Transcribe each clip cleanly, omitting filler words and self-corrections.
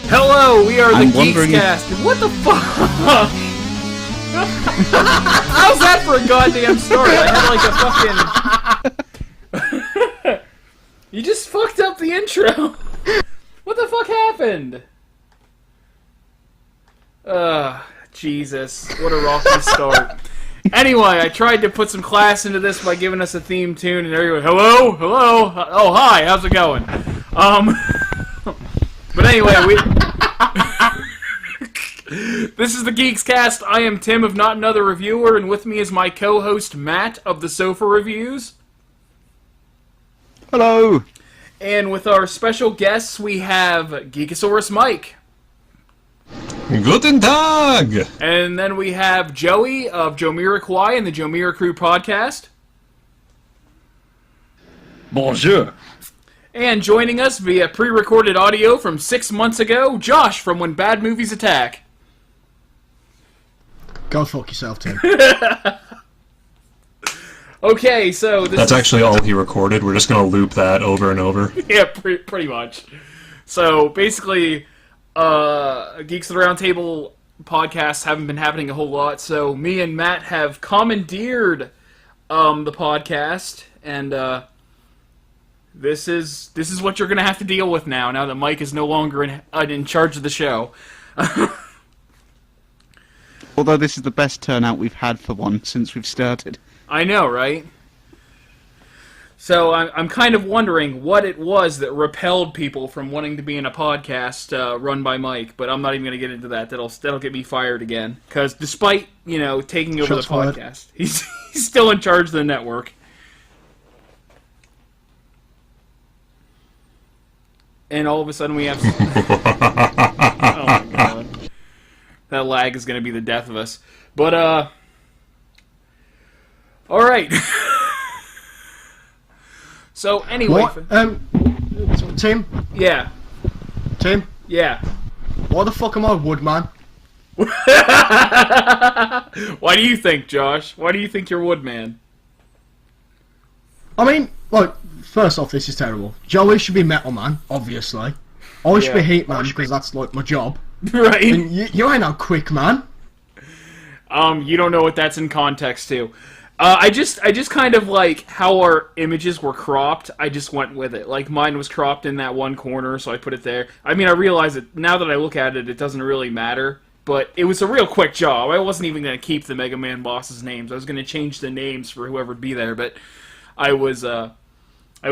Hello, we are the Geekscast. What the fuck? How's that for a goddamn start? I had like a fucking... You just fucked up the intro. What the fuck happened? Jesus. What a rocky start. Anyway, I tried to put some class into this by giving us a theme tune, and everyone, hello? Hello? Oh, hi, how's it going? But anyway, this is the Geekscast. I am Tim of Not Another Reviewer, and with me is my co-host Matt of the Sofa Reviews. Hello! And with our special guests, we have Geekosaurus Mike. Guten Tag! And then we have Joey of Jomiriquai and the Jomira Crew podcast. Bonjour. And joining us via pre-recorded audio from 6 months ago, Josh from When Bad Movies Attack. Go fuck yourself, Tim. Okay, so That's actually all he recorded. We're just going to loop that over and over. Yeah, pretty much. So, basically, Geeks at the Round Table podcasts haven't been happening a whole lot, so me and Matt have commandeered the podcast, and this is what you're going to have to deal with now that Mike is no longer in charge of the show. Although this is the best turnout we've had for one since we've started. I know, right? So I'm kind of wondering what it was that repelled people from wanting to be in a podcast run by Mike, but I'm not even going to get into that. That'll get me fired again. Because despite, taking over the podcast, he's still in charge of the network. And all of a sudden we have... Oh my god. That lag is going to be the death of us. But, alright. So, anyway... What? Tim? Yeah. Tim? Yeah. Why the fuck am I Woodman? Why do you think, Josh? Why do you think you're Woodman? I mean, first off, this is terrible. Joey should be Metal Man, obviously. I should be Heat Man, because that's, my job. Right. And you ain't no Quick Man. You don't know what that's in context to. I just kind of like how our images were cropped. I just went with it. Like, mine was cropped in that one corner, so I put it there. I mean, I realize that now that I look at it, it doesn't really matter. But it was a real quick job. I wasn't even going to keep the Mega Man bosses' names. I was going to change the names for whoever would be there, but I was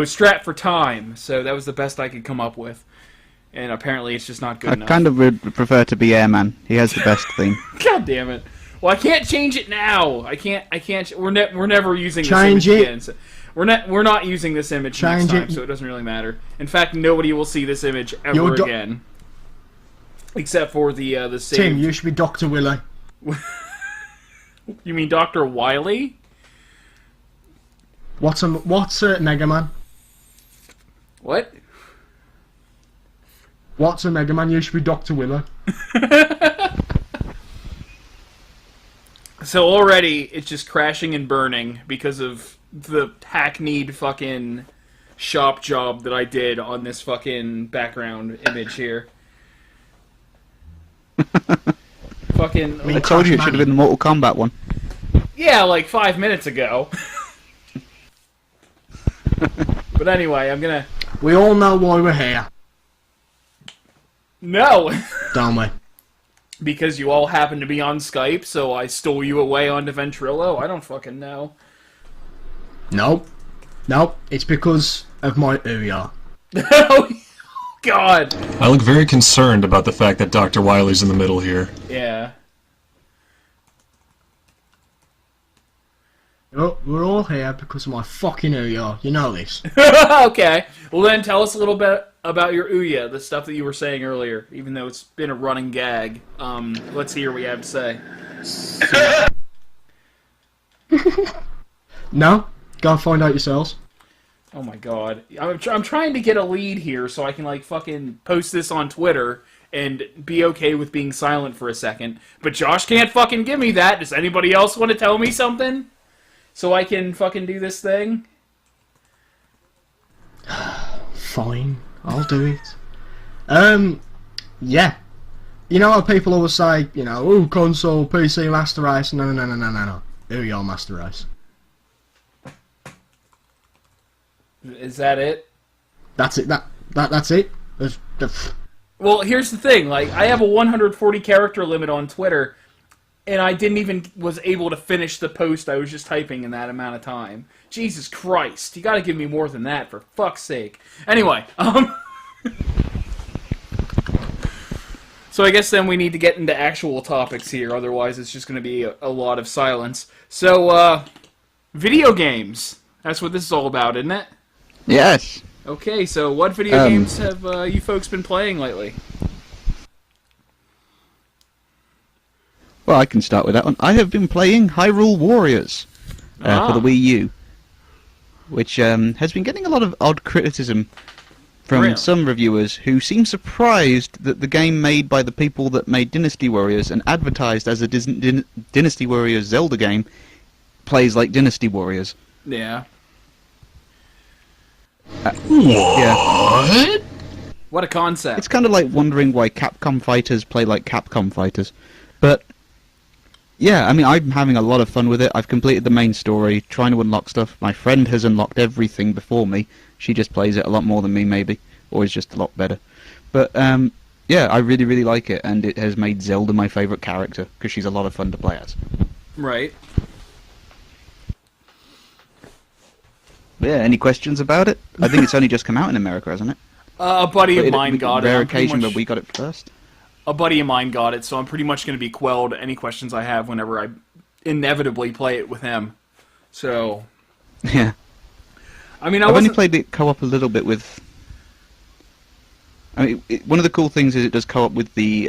strapped for time, so that was the best I could come up with. And apparently it's just not good enough. I kind of would prefer to be Airman. He has the best theme. God damn it. Well, I can't change it now. I can't. We're never using this image again. So we're not using this image next time, so it doesn't really matter. In fact, nobody will see this image ever again, except for the save. Tim, you should be Dr. Willy. You mean Dr. Wily? What's a Mega Man? What? What's a Mega Man? You should be Dr. Willy. So already it's just crashing and burning because of the hackneyed fucking shop job that I did on this fucking background image here. Fucking... I told you it should have been the Mortal Kombat one. Yeah, like 5 minutes ago. But anyway, I'm gonna... We all know why we're here. No! Don't we? Because you all happen to be on Skype, so I stole you away onto Ventrilo? I don't fucking know. Nope. It's because of my Ouya. Oh, God! I look very concerned about the fact that Dr. Wily's in the middle here. Yeah. Oh, we're all here because of my fucking Ouya. You know this. Okay. Well then, tell us a little bit about your Ouya, the stuff that you were saying earlier, even though it's been a running gag. Let's hear what you have to say. No? Go find out yourselves. Oh my god. I'm trying to get a lead here so I can, fucking post this on Twitter and be okay with being silent for a second. But Josh can't fucking give me that. Does anybody else want to tell me something? So I can fucking do this thing? Fine. I'll do it. Yeah. You know how people always say, ooh, console, PC, Master Race. No. Ouya Master Race. Is that it? That's it. That's it. Well, here's the thing. Like, I have a 140 character limit on Twitter, and I didn't even was able to finish the post I was just typing in that amount of time. Jesus Christ! You got to give me more than that, for fuck's sake. Anyway, so I guess then we need to get into actual topics here. Otherwise, it's just going to be a lot of silence. So, video games. That's what this is all about, isn't it? Yes. Okay, so what video games have you folks been playing lately? Well, I can start with that one. I have been playing Hyrule Warriors for the Wii U, which has been getting a lot of odd criticism from some reviewers who seem surprised that the game made by the people that made Dynasty Warriors and advertised as a Dynasty Warriors Zelda game plays like Dynasty Warriors. Yeah. What? What a concept. It's kind of like wondering why Capcom fighters play like Capcom fighters. But, yeah, I mean, I'm having a lot of fun with it. I've completed the main story, trying to unlock stuff. My friend has unlocked everything before me. She just plays it a lot more than me, maybe. Or is just a lot better. But, yeah, I really, really like it. And it has made Zelda my favourite character, because she's a lot of fun to play as. Right. Yeah, any questions about it? I think it's only just come out in America, hasn't it? A buddy of mine got it. Rare occasion where we got it first. A buddy of mine got it, so I'm pretty much going to be quelled any questions I have whenever I inevitably play it with him. So, Yeah. I mean, I've only played it co-op a little bit with... I mean, one of the cool things is it does co-op with the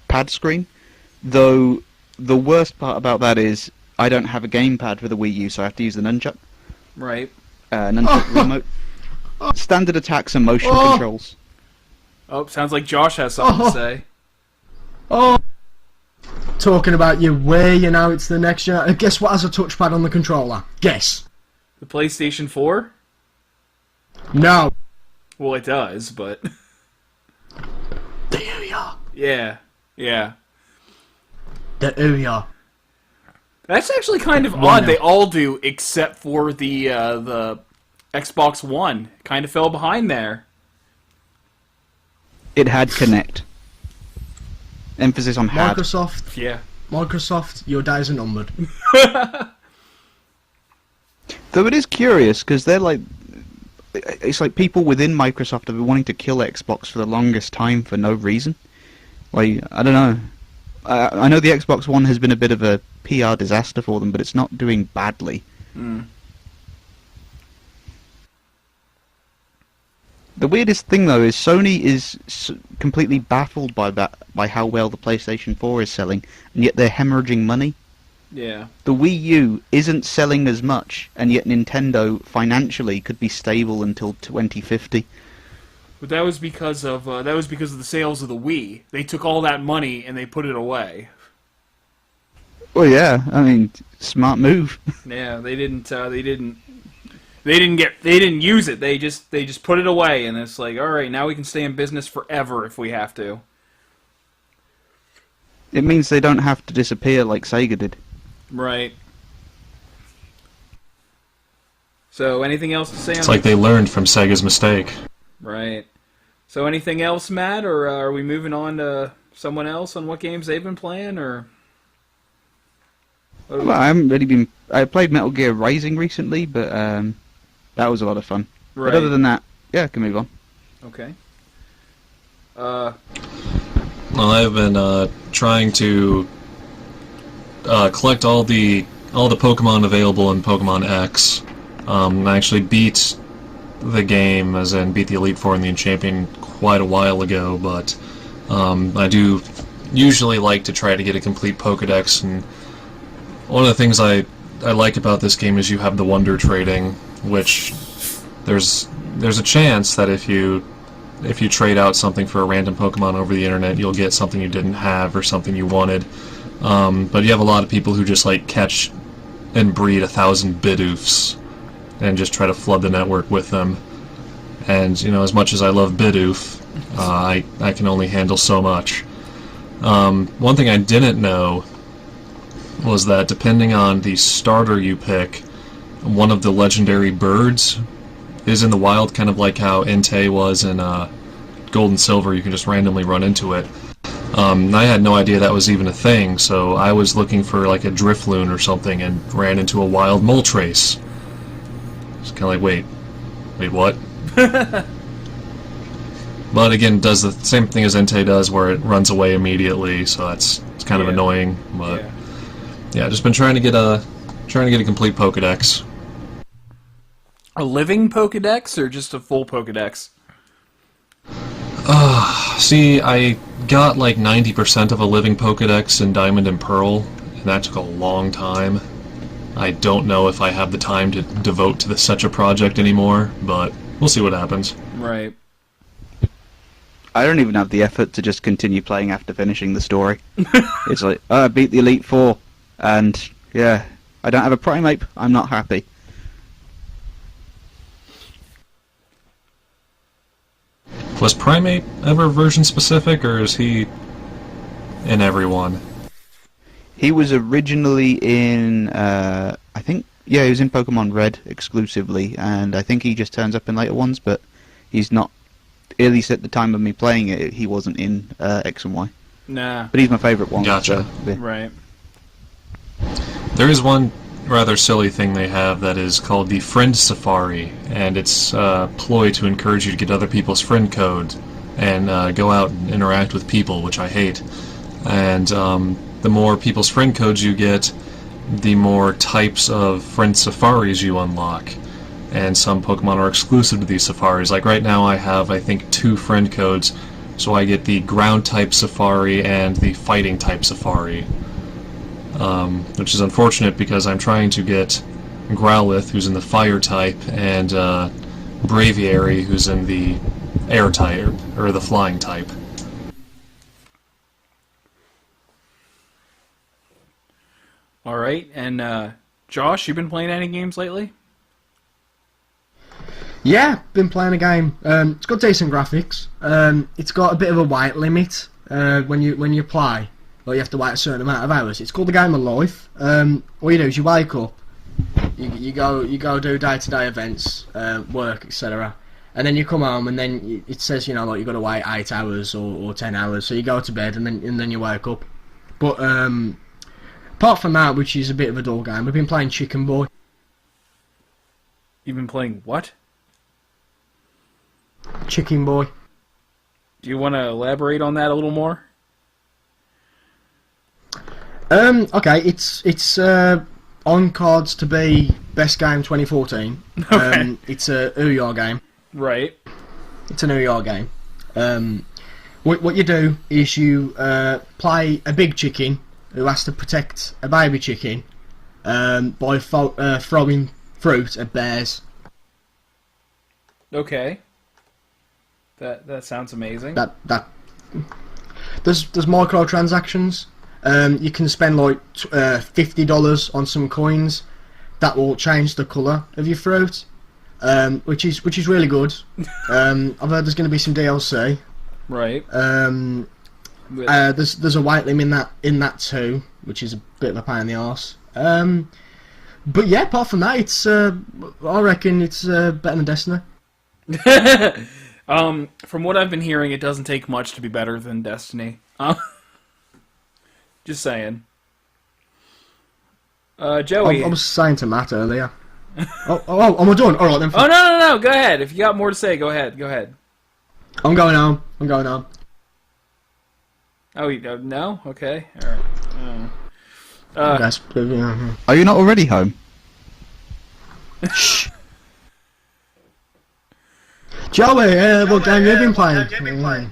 pad screen, though the worst part about that is I don't have a gamepad for the Wii U, so I have to use the nunchuck. Right. Nunchuck remote. Standard attacks and motion controls. Oh, sounds like Josh has something to say. Oh! Talking about your Wii, it's the next gen. Guess what has a touchpad on the controller? Guess. The PlayStation 4? No. Well, it does, but... The Ouya. Yeah. The Ouya. That's actually kind of odd. They all do, except for the Xbox One. Kind of fell behind there. It had Connect. Emphasis on had. Microsoft. Yeah. Microsoft, your days are numbered. Though it is curious, because they're like... It's like people within Microsoft have been wanting to kill Xbox for the longest time for no reason. Like, I don't know. I know the Xbox One has been a bit of a PR disaster for them, but it's not doing badly. Mm. The weirdest thing, though, is Sony is completely baffled by how well the PlayStation 4 is selling, and yet they're hemorrhaging money. Yeah. The Wii U isn't selling as much, and yet Nintendo financially could be stable until 2050. But that was because of the sales of the Wii. They took all that money and they put it away. Well, yeah, I mean, smart move. Yeah, they didn't use it. They just put it away, and it's like, all right, now we can stay in business forever if we have to. It means they don't have to disappear like Sega did. Right. So, anything else to say on It's like they learned from Sega's mistake. Right. So, anything else, Matt, or are we moving on to someone else on what games they've been playing, or? Well, I haven't really been... I played Metal Gear Rising recently, but that was a lot of fun. Right. But other than that, yeah, I can move on. Okay. Well, I've been trying to collect all the Pokemon available in Pokemon X. I actually beat the game, as in beat the Elite Four and the Champion quite a while ago, but I do usually like to try to get a complete Pokedex, and one of the things I like about this game is you have the Wonder Trading, which there's a chance that if you trade out something for a random Pokemon over the internet, you'll get something you didn't have or something you wanted. But you have a lot of people who just like catch and breed 1,000 Bidoofs and just try to flood the network with them. And, as much as I love Bidoof, I can only handle so much. One thing I didn't know was that depending on the starter you pick, one of the legendary birds is in the wild, kind of like how Entei was in Gold and Silver. You can just randomly run into it. I had no idea that was even a thing, so I was looking for like a Drifloon or something and ran into a wild Moltres. It's kind of like, wait, what? But again, it does the same thing as Entei does, where it runs away immediately, so it's kind of annoying. But yeah, just been trying to get a complete Pokédex. A living Pokédex or just a full Pokédex? See, I got like 90% of a living Pokédex in Diamond and Pearl, and that took a long time. I don't know if I have the time to devote to such a project anymore, but we'll see what happens. Right. I don't even have the effort to just continue playing after finishing the story. It's like, oh, I beat the Elite Four, and yeah, I don't have a Primeape, I'm not happy. Was Primeape ever version specific, or is he in everyone? He was originally in, I think, yeah, he was in Pokemon Red exclusively, and I think he just turns up in later ones, but he's not, at least at the time of me playing it, he wasn't in X and Y. Nah. But he's my favourite one. Gotcha. So, yeah. Right. There is one rather silly thing they have that is called the Friend Safari, and it's a ploy to encourage you to get other people's friend code and go out and interact with people, which I hate. And the more people's friend codes you get, the more types of friend safaris you unlock. And some Pokemon are exclusive to these safaris. Like right now I have, I think, 2 friend codes, so I get the ground type safari and the fighting type safari. Which is unfortunate because I'm trying to get Growlithe, who's in the fire type, and Braviary, who's in the air type, or the flying type. Alright, and Josh, you been playing any games lately? Yeah, been playing a game. It's got decent graphics. It's got a bit of a weight limit when you play. Like you have to wait a certain amount of hours. It's called the Game of Life. What you do is you wake up, you go do day-to-day events, work, etc. And then you come home, and then it says like you've got to wait 8 hours or 10 hours. So you go to bed, and then you wake up. But apart from that, which is a bit of a dull game, we've been playing Chicken Boy. You've been playing what? Chicken Boy. Do you want to elaborate on that a little more? Okay, it's on cards to be best game 2014. Okay. It's a Ouya game. Right. It's an Ouya game. What you do is you play a big chicken who has to protect a baby chicken by throwing fruit at bears. Okay. That sounds amazing. That there's microtransactions. You can spend like $50 on some coins that will change the colour of your fruit, which is really good. I've heard there's going to be some DLC. Right. There's a weight limit in that too, which is a bit of a pain in the arse. But yeah, apart from that, it's I reckon it's better than Destiny. From what I've been hearing, it doesn't take much to be better than Destiny. Just saying. Joey. I was saying to Matt earlier. oh, am I done? All right then. Oh no! Go ahead. If you got more to say, go ahead. I'm going home. Oh, you don't? No? Okay. All right. Are you not already home? Shh. Joey, what game have you been playing?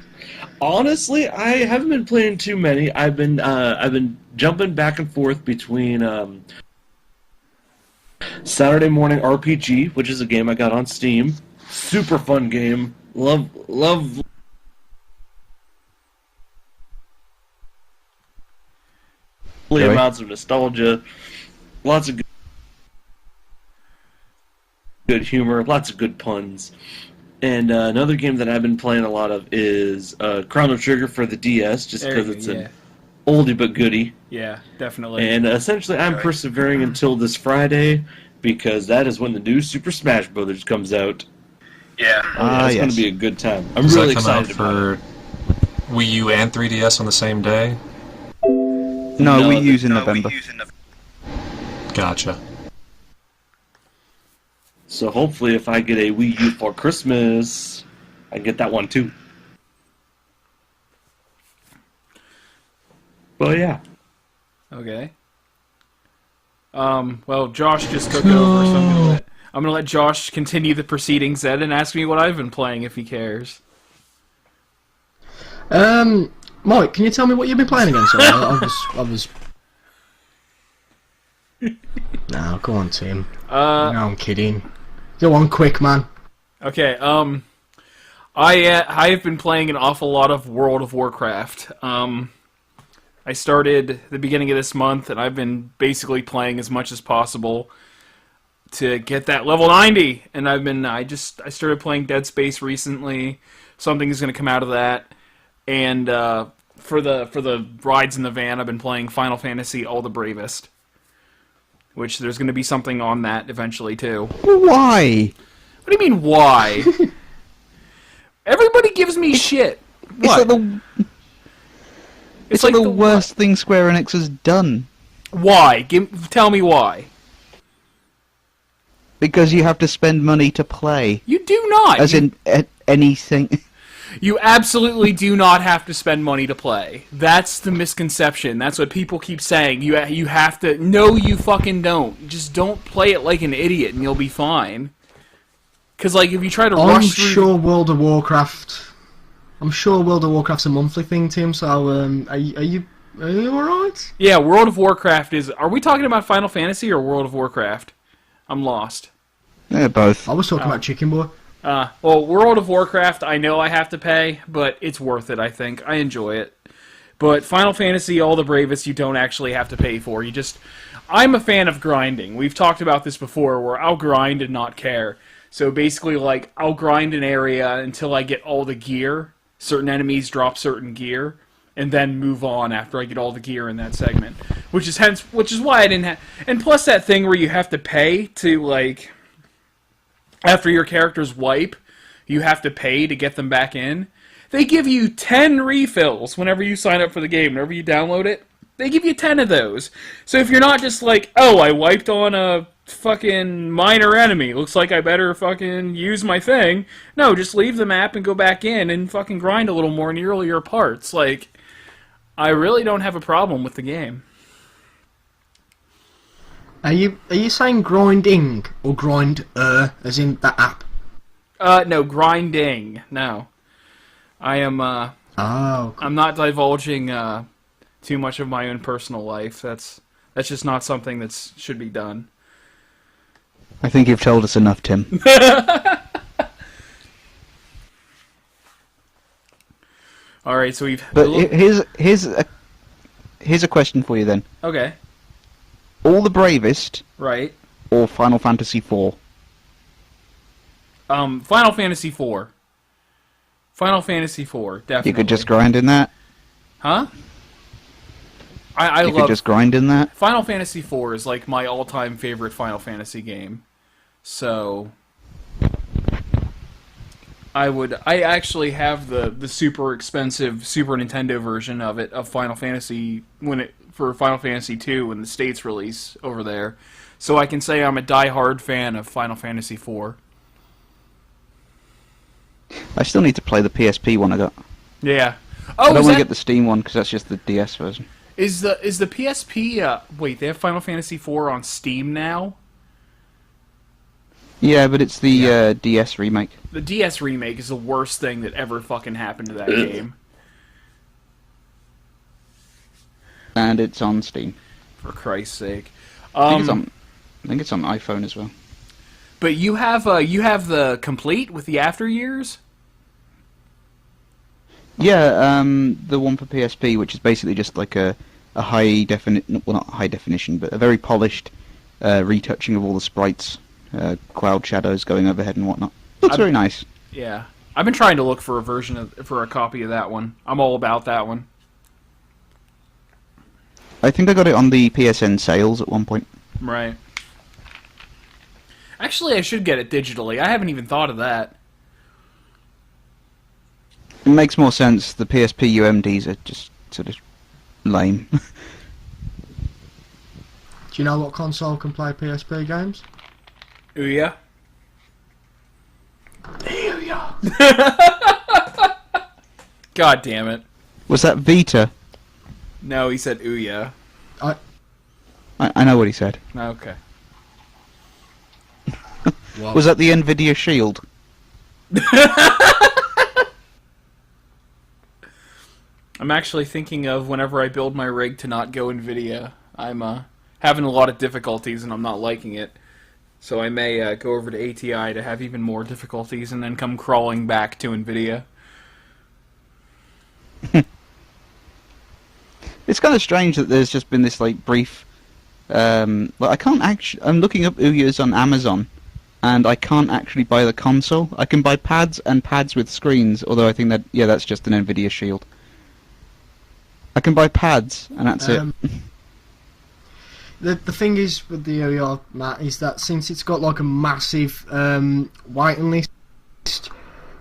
Honestly, I haven't been playing too many. I've been jumping back and forth between Saturday Morning RPG, which is a game I got on Steam. Super fun game. Love amounts of nostalgia. Lots of good humor. Lots of good puns. And another game that I've been playing a lot of is Chrono Trigger for the DS, just because it's an oldie but goodie. Yeah, definitely. And essentially, I'm persevering until this Friday, because that is when the new Super Smash Bros. Comes out. Yeah. It's going to be a good time. I'm Does really that come out excited about it. for Wii U and 3DS on the same day? No, we use in November. Gotcha. So hopefully, if I get a Wii U for Christmas, I get that one too. Well, yeah. Okay. Well, Josh just took over, so I'm gonna let Josh continue the proceedings then and ask me what I've been playing if he cares. Mike, can you tell me what you've been playing again? Sorry, I was. No, go on, Tim. No, I'm kidding. Go on, quick, man. Okay. I have been playing an awful lot of World of Warcraft. I started the beginning of this month, and I've been basically playing as much as possible to get that level 90. And I started playing Dead Space recently. Something is going to come out of that. And for the rides in the van, I've been playing Final Fantasy All the Bravest, which there's going to be something on that eventually too. Why? What do you mean why? Everybody gives me shit. What? It's like the worst thing Square Enix has done. Why? Tell me why. Because you have to spend money to play. You do not. As in anything. You absolutely do not have to spend money to play. That's the misconception. That's what people keep saying. You have to. No, you fucking don't. Just don't play it like an idiot, and you'll be fine. Because like if you try to rush through. I'm sure World of Warcraft's a monthly thing, Tim. So are you alright? Yeah, World of Warcraft is. Are we talking about Final Fantasy or World of Warcraft? I'm lost. Yeah, both. I was talking about Chicken Boy. Well, World of Warcraft, I know I have to pay, but it's worth it, I think. I enjoy it. But Final Fantasy, All the Bravest, you don't actually have to pay for. I'm a fan of grinding. We've talked about this before, where I'll grind and not care. So basically, like, I'll grind an area until I get all the gear. Certain enemies drop certain gear, and then move on after I get all the gear in that segment. Which is why I didn't have... And plus that thing where you have to pay to, like... After your characters wipe, you have to pay to get them back in. They give you 10 refills whenever you sign up for the game. Whenever you download it, they give you 10 of those. So if you're not just like, oh, I wiped on a fucking minor enemy, looks like I better fucking use my thing. No, just leave the map and go back in and fucking grind a little more in the earlier parts. Like, I really don't have a problem with the game. Are you saying grinding or grind as in that app? No, grinding. No. I am Oh. I'm not divulging too much of my own personal life. That's just not something that should be done. I think you've told us enough, Tim. All right, so we've. But here's a question for you then. Okay. All the Bravest, Right. or Final Fantasy IV? Final Fantasy IV. Final Fantasy IV, definitely. You could just grind in that. Huh? I You love. could just grind in that. Final Fantasy IV is like my all-time favorite Final Fantasy game. So I actually have the super expensive Super Nintendo version of it, of Final Fantasy, for Final Fantasy II when the States release over there. So I can say I'm a die-hard fan of Final Fantasy IV. I still need to play the PSP one I got. Yeah. I Oh, don't want to get the Steam one because that's just the DS version. Is the PSP? Wait, they have Final Fantasy IV on Steam now? Yeah, but it's the DS remake. The DS remake is the worst thing that ever fucking happened to that game. And it's on Steam. For Christ's sake. I think it's on iPhone as well. But you have the complete with the After Years? Yeah, the one for PSP, which is basically just like a high definition, well, not high definition, but a very polished retouching of all the sprites, cloud shadows going overhead and whatnot. Looks very nice. Yeah. I've been trying to look for for a copy of that one. I'm all about that one. I think I got it on the PSN sales at one point. Right. Actually, I should get it digitally. I haven't even thought of that. It makes more sense. The PSP UMDs are just sort of lame. Do you know what console can play PSP games? Ouya? Ouya. God damn it. Was that Vita? No, he said Ouya. I know what he said. Okay. Wow. Was that the Nvidia Shield? I'm actually thinking of whenever I build my rig to not go NVIDIA. I'm having a lot of difficulties and I'm not liking it. So I may go over to ATI to have even more difficulties and then come crawling back to NVIDIA. It's kind of strange that there's just been this like brief. I can't actually. I'm looking up Ouyas on Amazon, and I can't actually buy the console. I can buy pads and pads with screens, although I think that that's just an Nvidia Shield. I can buy pads, and that's it. The thing is with the Ouya, Matt, is that since it's got like a massive waiting list,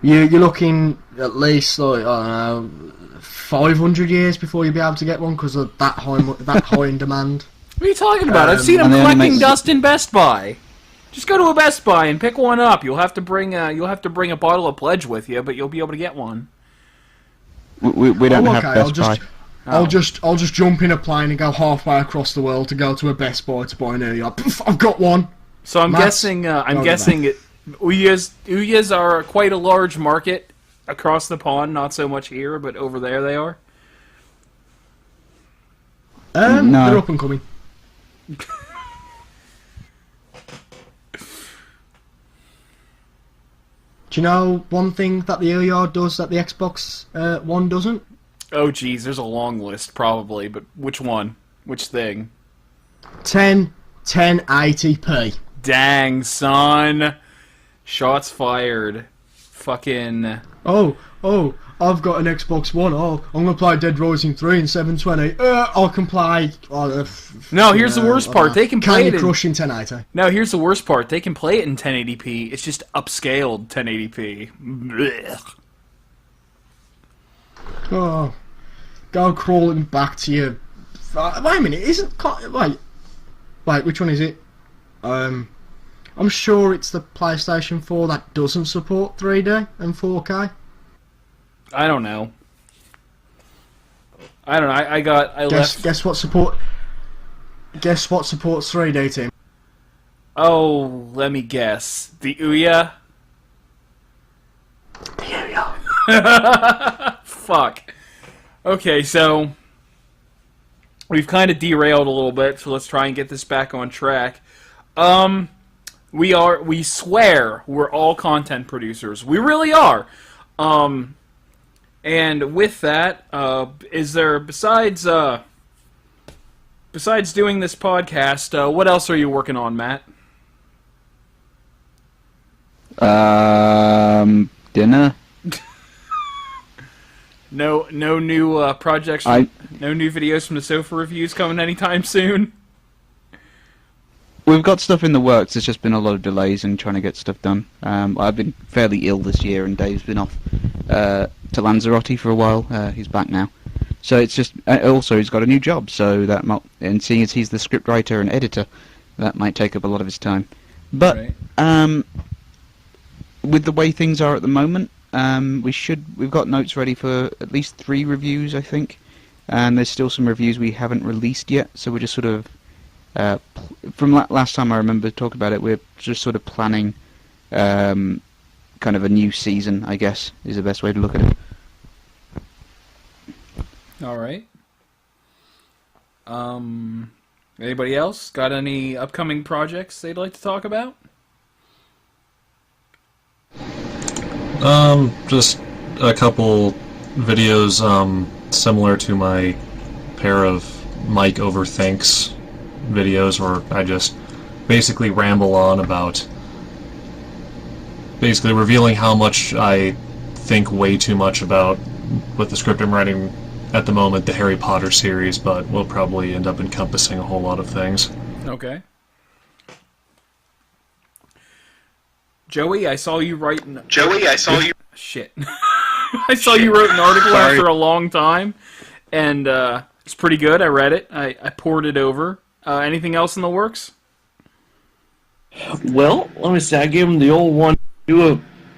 you're looking at least like, I don't know, 500 years before you'll be able to get one because of that high in demand. What are you talking about? I've seen them and they only collecting make- dust in Best Buy. Just go to a Best Buy and pick one up. You'll have to bring a bottle of Pledge with you, but you'll be able to get one. We don't have Best Buy. I'll just jump in a plane and go halfway across the world to go to a Best Buy to buy an Ouya. Poof, I've got one. So I'm Matt, guessing go Ouyas are quite a large market across the pond. Not so much here, but over there they are. No. They're up and coming. Do you know one thing that the Ouya does that the Xbox One doesn't? Oh, geez, there's a long list, probably, but which one? Which thing? 1080p. Dang, son. Shots fired. Fucking... Oh, I've got an Xbox One. Oh, I'm going to play Dead Rising 3 in 720. I can play... No, here's the worst part. They can play Candy it Crush in 1080. No, here's the worst part. They can play it in 1080p. It's just upscaled 1080p. Blech. Oh, go crawling back to your... wait a minute, Wait, which one is it? I'm sure it's the PlayStation 4 that doesn't support 3D and 4K. I don't know. I left... Guess what supports 3D, Tim? Oh, let me guess. The Ouya? The Ouya. Fuck. Okay, so... We've kind of derailed a little bit, so let's try and get this back on track. We swear we're all content producers. We really are. And with that, is there, besides doing this podcast, what else are you working on, Matt? Dinner. No new projects. No new videos from the sofa reviews coming anytime soon. We've got stuff in the works. There's just been a lot of delays in trying to get stuff done. I've been fairly ill this year, and Dave's been off to Lanzarote for a while. He's back now, so it's just. Also, he's got a new job, so and seeing as he's the scriptwriter and editor, that might take up a lot of his time. But Right. With the way things are at the moment, we've got notes ready for at least 3 reviews, I think, and there's still some reviews we haven't released yet. So we're just sort of. From last time I remember talking about it, we're just sort of planning kind of a new season, I guess, is the best way to look at it. All right. Anybody else got any upcoming projects they'd like to talk about? Just a couple videos similar to my pair of Mike Overthinks videos where I just basically ramble on about basically revealing how much I think way too much about with the script I'm writing at the moment, the Harry Potter series, but will probably end up encompassing a whole lot of things. Okay. Joey, I saw you writing... Shit. I saw you wrote an article after a long time, and it's pretty good. I read it. I poured it over. Anything else in the works? Well, let me see. I gave him the old one.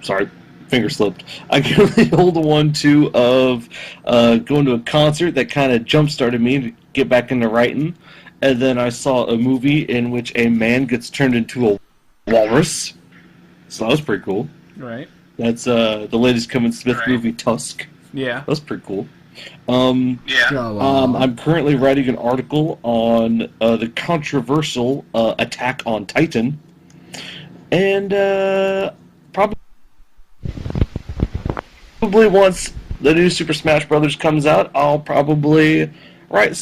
Sorry, finger slipped. I gave him the old one too of going to a concert that kind of jump started me to get back into writing, and then I saw a movie in which a man gets turned into a walrus. So that was pretty cool. Right. That's the latest Kevin Smith movie, Tusk. Yeah. That's pretty cool. I'm currently writing an article on the controversial Attack on Titan, and probably once the new Super Smash Brothers comes out, I'll probably cook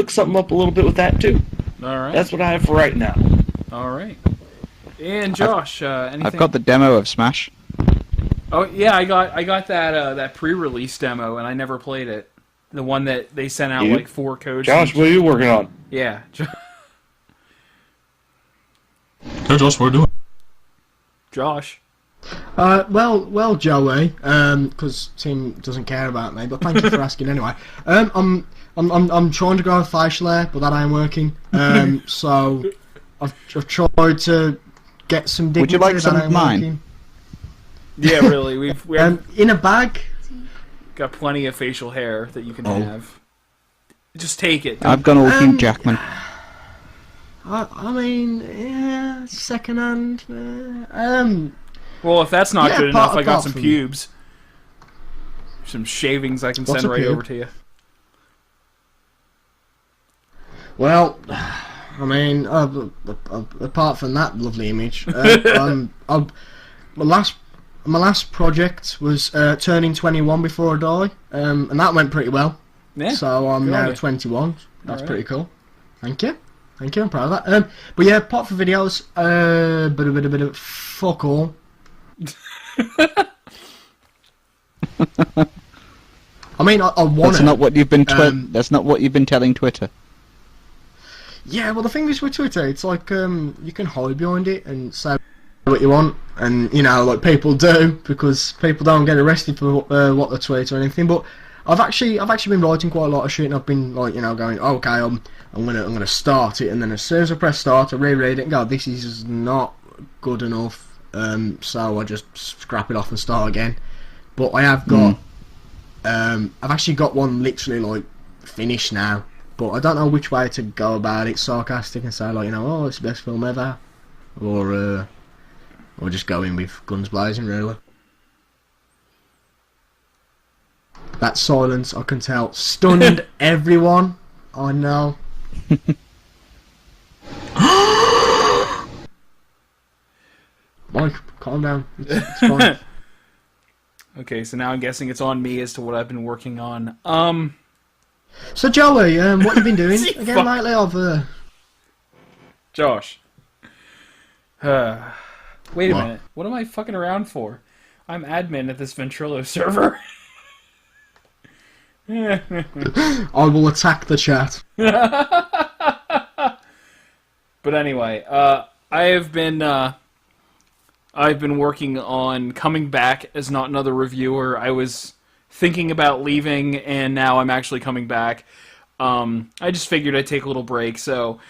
something up a little bit with that too. All right. That's what I have for right now. All right. And Josh, anything? I've got the demo of Smash. Oh yeah, I got that pre-release demo, and I never played it. The one that they sent out like 4 codes. Josh, what are you working on? Yeah. Hey Josh, what are you doing? Josh. Well, Joey, because Tim doesn't care about me, but thank you for asking anyway. I'm trying to grow a facial hair, but that ain't working. So I've tried to get some dignity. Would you like some that ain't of mine? working. Yeah, really. We've in a bag. got plenty of facial hair that you can have. Just take it. I've gone all Hugh Jackman. I mean, yeah, second hand. Well, if that's not Yeah, good enough, I got apart some from- pubes. Some shavings I can What's send a right pube? over to you. Well, I mean, apart from that lovely image, my last project was turning 21 before I die, and that went pretty well. Yeah. So I'm good on now you. 21. That's Alright. pretty cool. Thank you. I'm proud of that. But yeah, apart from videos, bit of fuck all. I mean, I want That's to. not what you've been. Um, That's not what you've been telling Twitter. Yeah, well, the thing is with Twitter, it's like you can hide behind it and say what you want, and like people do, because people don't get arrested for what they tweet or anything. But I've actually been writing quite a lot of shit, and I've been like going, okay, I'm gonna start it, and then as soon as I press start, I reread it and go, this is not good enough, so I just scrap it off and start again. But I have got, I've actually got one literally like finished now. But I don't know which way to go about it. Sarcastic and say like, oh, it's the best film ever, or just go in with guns blazing. Really, that silence, I can tell, stunned everyone. I know. Mike, calm down. It's fine. Okay, so now I'm guessing it's on me as to what I've been working on. So Joey, what you been doing See, again fuck. lately? I've Josh. Wait a What? minute. What am I fucking around for? I'm admin at this Ventrilo server. I will attack the chat. But anyway, I've been working on coming back as not another reviewer. I was thinking about leaving, and now I'm actually coming back. I just figured I'd take a little break, so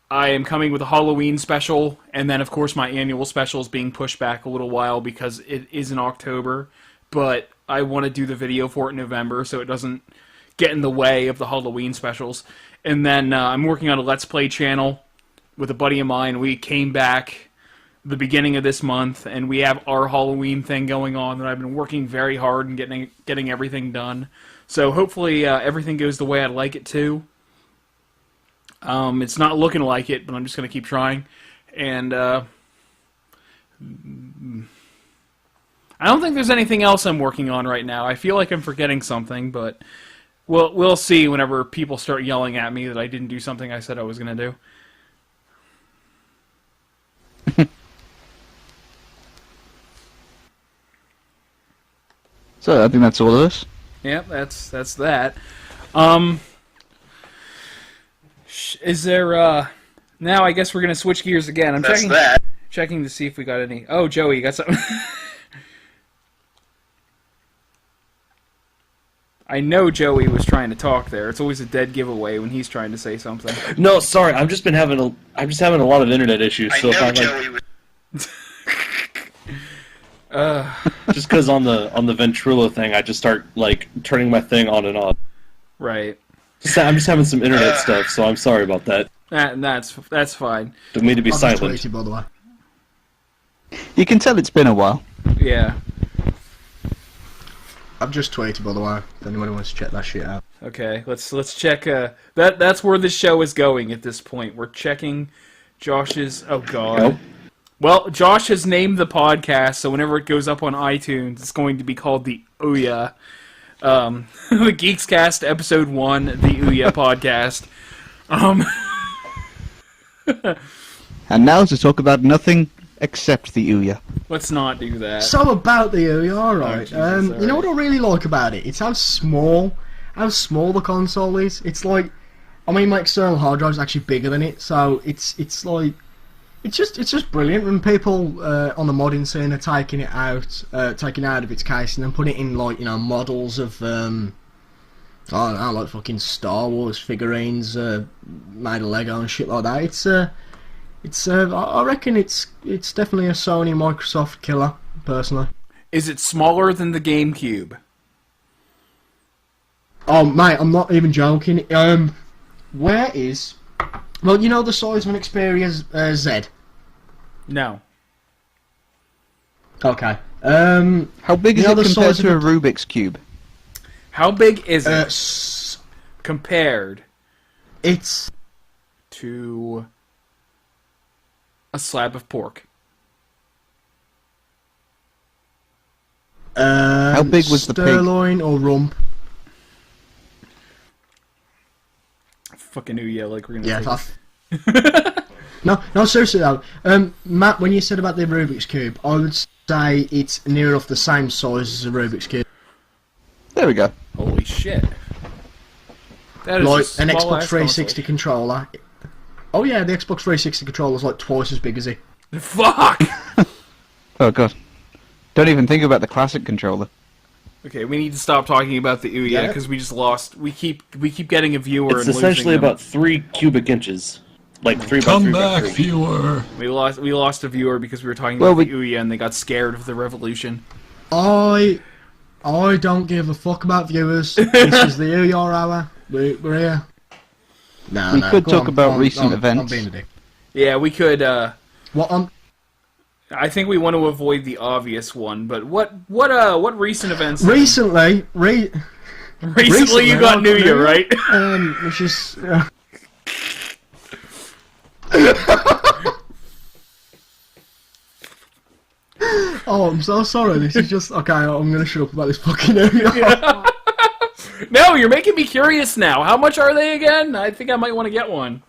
I am coming with a Halloween special, and then of course my annual special is being pushed back a little while because it is in October, but I want to do the video for it in November so it doesn't get in the way of the Halloween specials. And then I'm working on a Let's Play channel with a buddy of mine. We came back the beginning of this month, and we have our Halloween thing going on that I've been working very hard and getting everything done. So hopefully everything goes the way I'd like it to. It's not looking like it, but I'm just going to keep trying. And I don't think there's anything else I'm working on right now. I feel like I'm forgetting something, but we'll see whenever people start yelling at me that I didn't do something I said I was going to do. So I think that's all of us. Yep, that's that. Is there now I guess we're gonna switch gears again. I'm checking to see if we got any. Oh, Joey, you got something? I know Joey was trying to talk there. It's always a dead giveaway when he's trying to say something. No, sorry, I'm just having a lot of internet issues. So if I just because on the Ventrilo thing, I just start like turning my thing on and off. Right. I'm just having some internet stuff, so I'm sorry about that. That's fine. Don't mean to be silent. Tweeted, by the way. You can tell it's been a while. Yeah. I've just tweeted, by the way, if anyone wants to check that shit out. Okay, let's check. That's where the show is going at this point. We're checking Josh's. Oh God. Nope. Well, Josh has named the podcast, so whenever it goes up on iTunes, it's going to be called the Ouya, the Geekscast episode 1, the Ouya podcast. And now to talk about nothing except the Ouya. Let's not do that. So about the Ouya, alright. Jesus, you know what I really like about it? It's how small the console is. It's like, I mean, my external hard drive is actually bigger than it, so it's like, it's just brilliant when people on the modding scene are taking it out of its case and then putting it in like, you know, models of I don't know, like fucking Star Wars figurines made of Lego and shit like that. I reckon it's definitely a Sony Microsoft killer, personally. Is it smaller than the GameCube? Oh mate, I'm not even joking. Where is? Well, you know the size of an Xperia Z. No. Okay. How big is it compared to a Rubik's Cube? How big is it compared? It's to a slab of pork. How big was the pig? Sirloin or rump? Fucking Ouya, like we're gonna. Yeah. No, seriously though. Matt, when you said about the Rubik's Cube, I would say it's near enough the same size as a Rubik's Cube. There we go. Holy shit. That is Like an small Xbox ass 360 controller. Oh yeah, the Xbox 360 controller is like twice as big as it. Fuck! Oh god. Don't even think about the classic controller. Okay, we need to stop talking about the Ouya because we just lost. We keep getting a viewer. It's and essentially losing them. about 3 cubic inches, like 3 by 3 Come by back, 3. viewer. We lost a viewer because we were talking about the Ouya and they got scared of the revolution. I don't give a fuck about viewers. This is the Ouya hour. We're here. No, We could talk about recent events. I'm being a dick. Yeah, we could. What? I think we want to avoid the obvious one, but what recent events? Recently, Recently you got New Year, right? Which is. Oh, I'm so sorry. This is just okay. I'm gonna shut up about this fucking area. No, you're making me curious now. How much are they again? I think I might want to get one.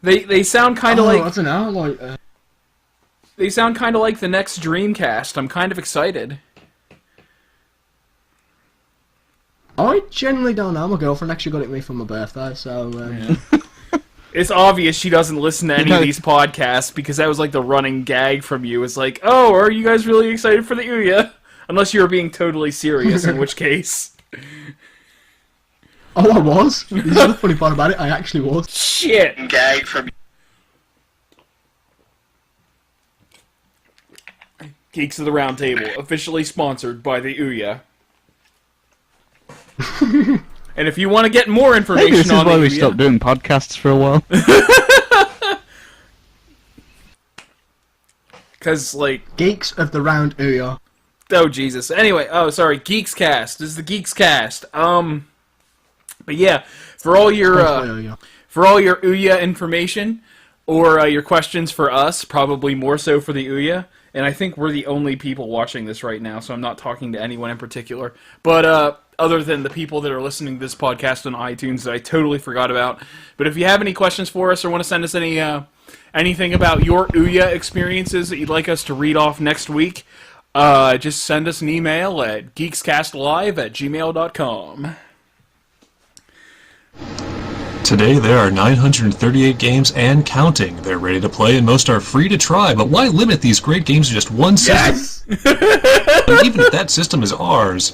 They sound kind of like. I don't know, like. They sound kind of like the next Dreamcast. I'm kind of excited. I generally don't know. My girlfriend actually got it me for my birthday, so. It's obvious she doesn't listen to any of these podcasts because that was like the running gag from you. It's like, oh, are you guys really excited for the Ouya? Unless you were being totally serious, in which case. Oh, I was. This is the funny part about it. I actually was. Shit. Gag from Geeks of the Roundtable, officially sponsored by the Ouya. And if you want to get more information Maybe this is on why the we Ouya, stopped doing podcasts for a while. because like, Geeks of the Round Ouya. oh Jesus. Anyway, oh sorry, Geekscast. This is the Geekscast. But yeah, for all your Ouya information or your questions for us, probably more so for the Ouya. And I think we're the only people watching this right now, so I'm not talking to anyone in particular. But other than the people that are listening to this podcast on iTunes that I totally forgot about. But if you have any questions for us or want to send us anything about your Ouya experiences that you'd like us to read off next week, Just send us an email at geekscastlive@gmail.com. Today there are 938 games and counting. They're ready to play and most are free to try, but why limit these great games to just one system? And even if that system is ours.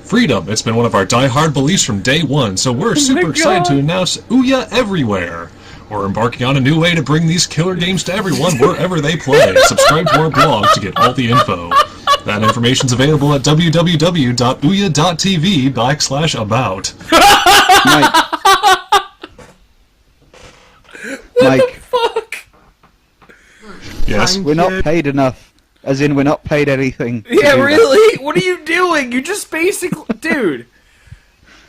Freedom, it's been one of our die-hard beliefs from day one, so we're super excited to announce Ouya Everywhere. We're embarking on a new way to bring these killer games to everyone wherever they play. Subscribe to our blog to get all the info. That information's available at www.ouya.tv/about. Mike, Fuck! Yes? we're not paid enough. As in, we're not paid anything. to Yeah, do that. really? What are you doing? You just basically... Dude.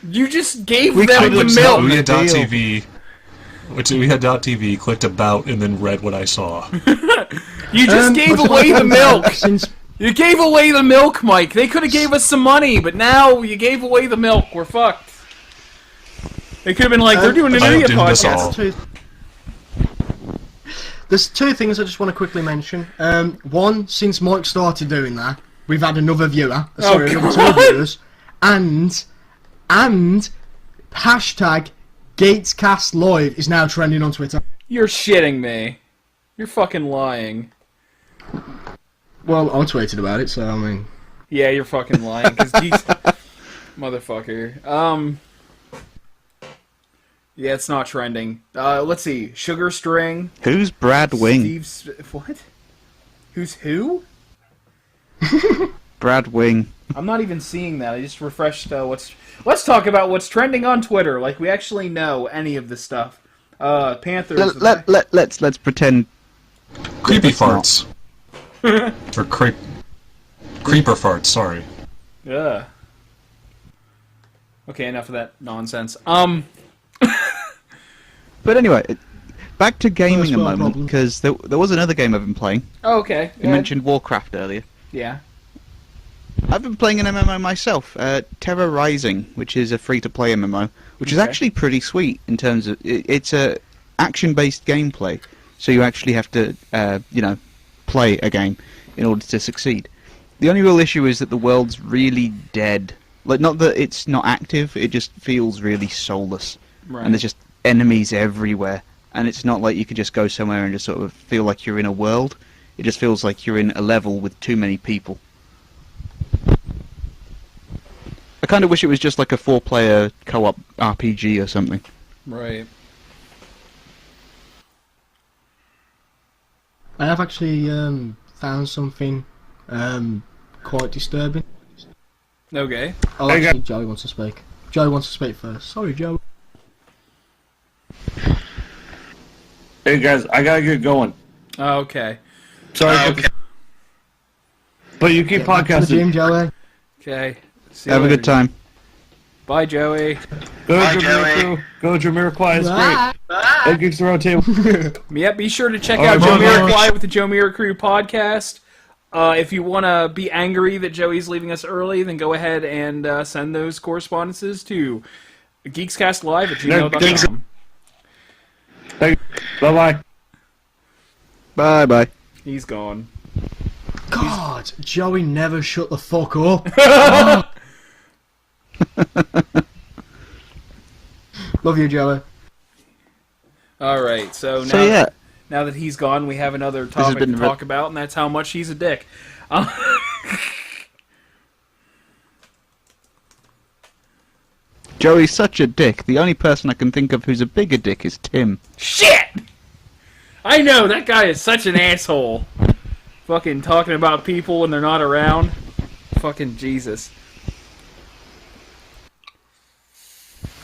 You just gave We them could've the just milk. Ouya.tv. Went to Ouya.tv, clicked about, and then read what I saw. You just gave what's away the happened milk. Since You gave away the milk, Mike. They could have gave us some money, but now you gave away the milk. We're fucked. They could have been like, they're doing an I Ouya doomed us podcast. all. there's two things I just want to quickly mention. One, since Mike started doing that, we've had another viewer. Sorry, another two viewers. And hashtag Geekscastlive is now trending on Twitter. You're shitting me. You're fucking lying. Well, I tweeted about it, so I mean... Yeah, you're fucking lying. Cause Geeks... Motherfucker. Yeah, it's not trending. Let's see. Sugar String. Who's Brad Wing? What? Who's who? Brad Wing. I'm not even seeing that. I just refreshed what's... Let's talk about what's trending on Twitter, like we actually know any of this stuff. Panthers... Let's pretend. Creepy It's not. farts. Or creeper farts, sorry. Yeah. Okay, enough of that nonsense. But anyway, back to gaming First a world moment, problem. because there was another game I've been playing. Oh, okay. You mentioned Warcraft earlier. Yeah. I've been playing an MMO myself, Terra Rising, which is a free-to-play MMO, which is Okay. actually pretty sweet in terms of it's a action-based gameplay, so you actually have to, play a game in order to succeed. The only real issue is that the world's really dead. Like, not that it's not active, it just feels really soulless, Right. and there's just enemies everywhere, and it's not like you could just go somewhere and just sort of feel like you're in a world. It just feels like you're in a level with too many people. I kind of wish it was just like a 4-player co-op RPG or something. Right. I have actually found something quite disturbing. Okay. Oh, Hey, actually, Joey wants to speak. Joey wants to speak first. Sorry, Joey. Hey guys, I gotta get going. Okay. Sorry, but you keep Get back to the gym, podcasting. Joey. Okay. See you Have a later. good time. Bye, Joey. Go to Jamiroquai. Go to Jamiroquai. It's great. It Geeks the Round Table. Yep, be sure to check All out right, Joe bye, Miracle with the Joe Miracle podcast. If you want to be angry that Joey's leaving us early, then go ahead and send those correspondences to geekscastlive@gmail.com. Bye bye. Bye-bye. He's gone. God, Joey never shut the fuck up. Love you, Joey. Alright, so So yeah, now that he's gone, we have another has topic to been talk about, and that's how much he's a dick. Joey's such a dick. The only person I can think of who's a bigger dick is Tim. Shit! I know, that guy is such an asshole. Fucking talking about people when they're not around. Fucking Jesus.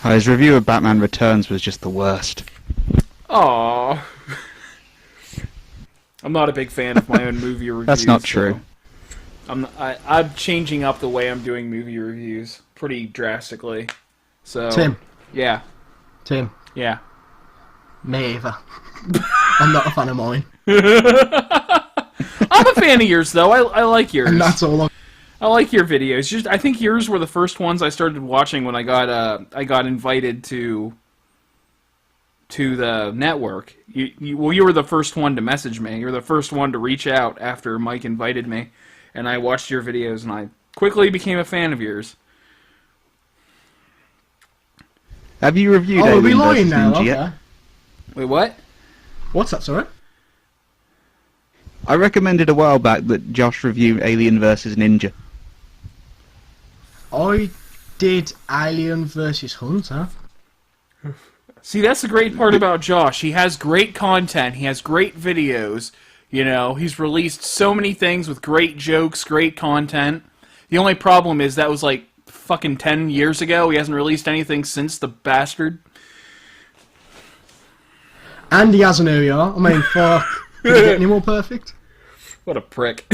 His review of Batman Returns was just the worst. Aww. I'm not a big fan of my own movie reviews. That's not so true. I'm changing up the way I'm doing movie reviews pretty drastically. So Tim. Yeah. Tim. Yeah. Me either. I'm not a fan of mine. I'm a fan of yours though. I like yours. And that's all I like your videos. I think yours were the first ones I started watching when I got invited to the network. You were the first one to message me. You're the first one to reach out after Mike invited me, and I watched your videos, and I quickly became a fan of yours. Have you reviewed Oh, are we Alien lying vs. now? Ninja yet? Okay. Wait, what? What's that, sorry? I recommended a while back that Josh review Alien vs. Ninja. I did Alien vs. Hunter. See, that's the great part about Josh. He has great content. He has great videos. You know, he's released so many things with great jokes, great content. The only problem is that was like fucking 10 years ago. He hasn't released anything since, the bastard. And he has an Ouya. I mean, fuck. Can it get any more perfect? What a prick.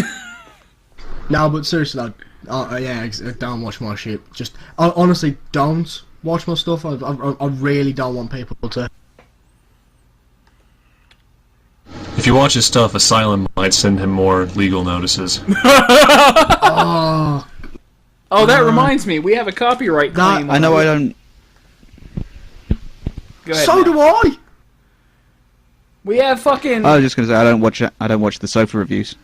No, but seriously, don't watch my shit. Just, honestly, don't watch my stuff. I really don't want people to. If you watch his stuff, Asylum might send him more legal notices. Oh, Oh, that reminds me. We have a copyright claim. I know I don't... Go ahead, so Matt. do I. We have fucking... I was just going to say, I don't watch the sofa reviews.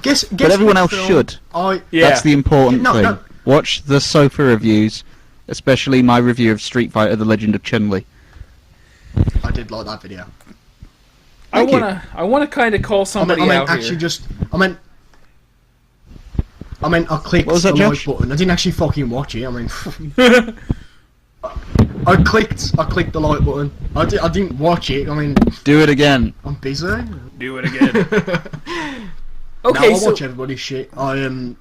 Guess But everyone else film should. I Yeah. That's the important No, thing. no. Watch the sofa reviews, especially my review of Street Fighter: The Legend of Chun-Li. did like that video. I wanna kind of call somebody I meant out actually here. just. I meant I clicked What was that, the like Josh? button. I didn't actually fucking watch it. I mean, I clicked the like button. I didn't watch it. I mean, Do it again. I'm busy. Do it again. Okay, Okay, I so watch everybody's shit. I am.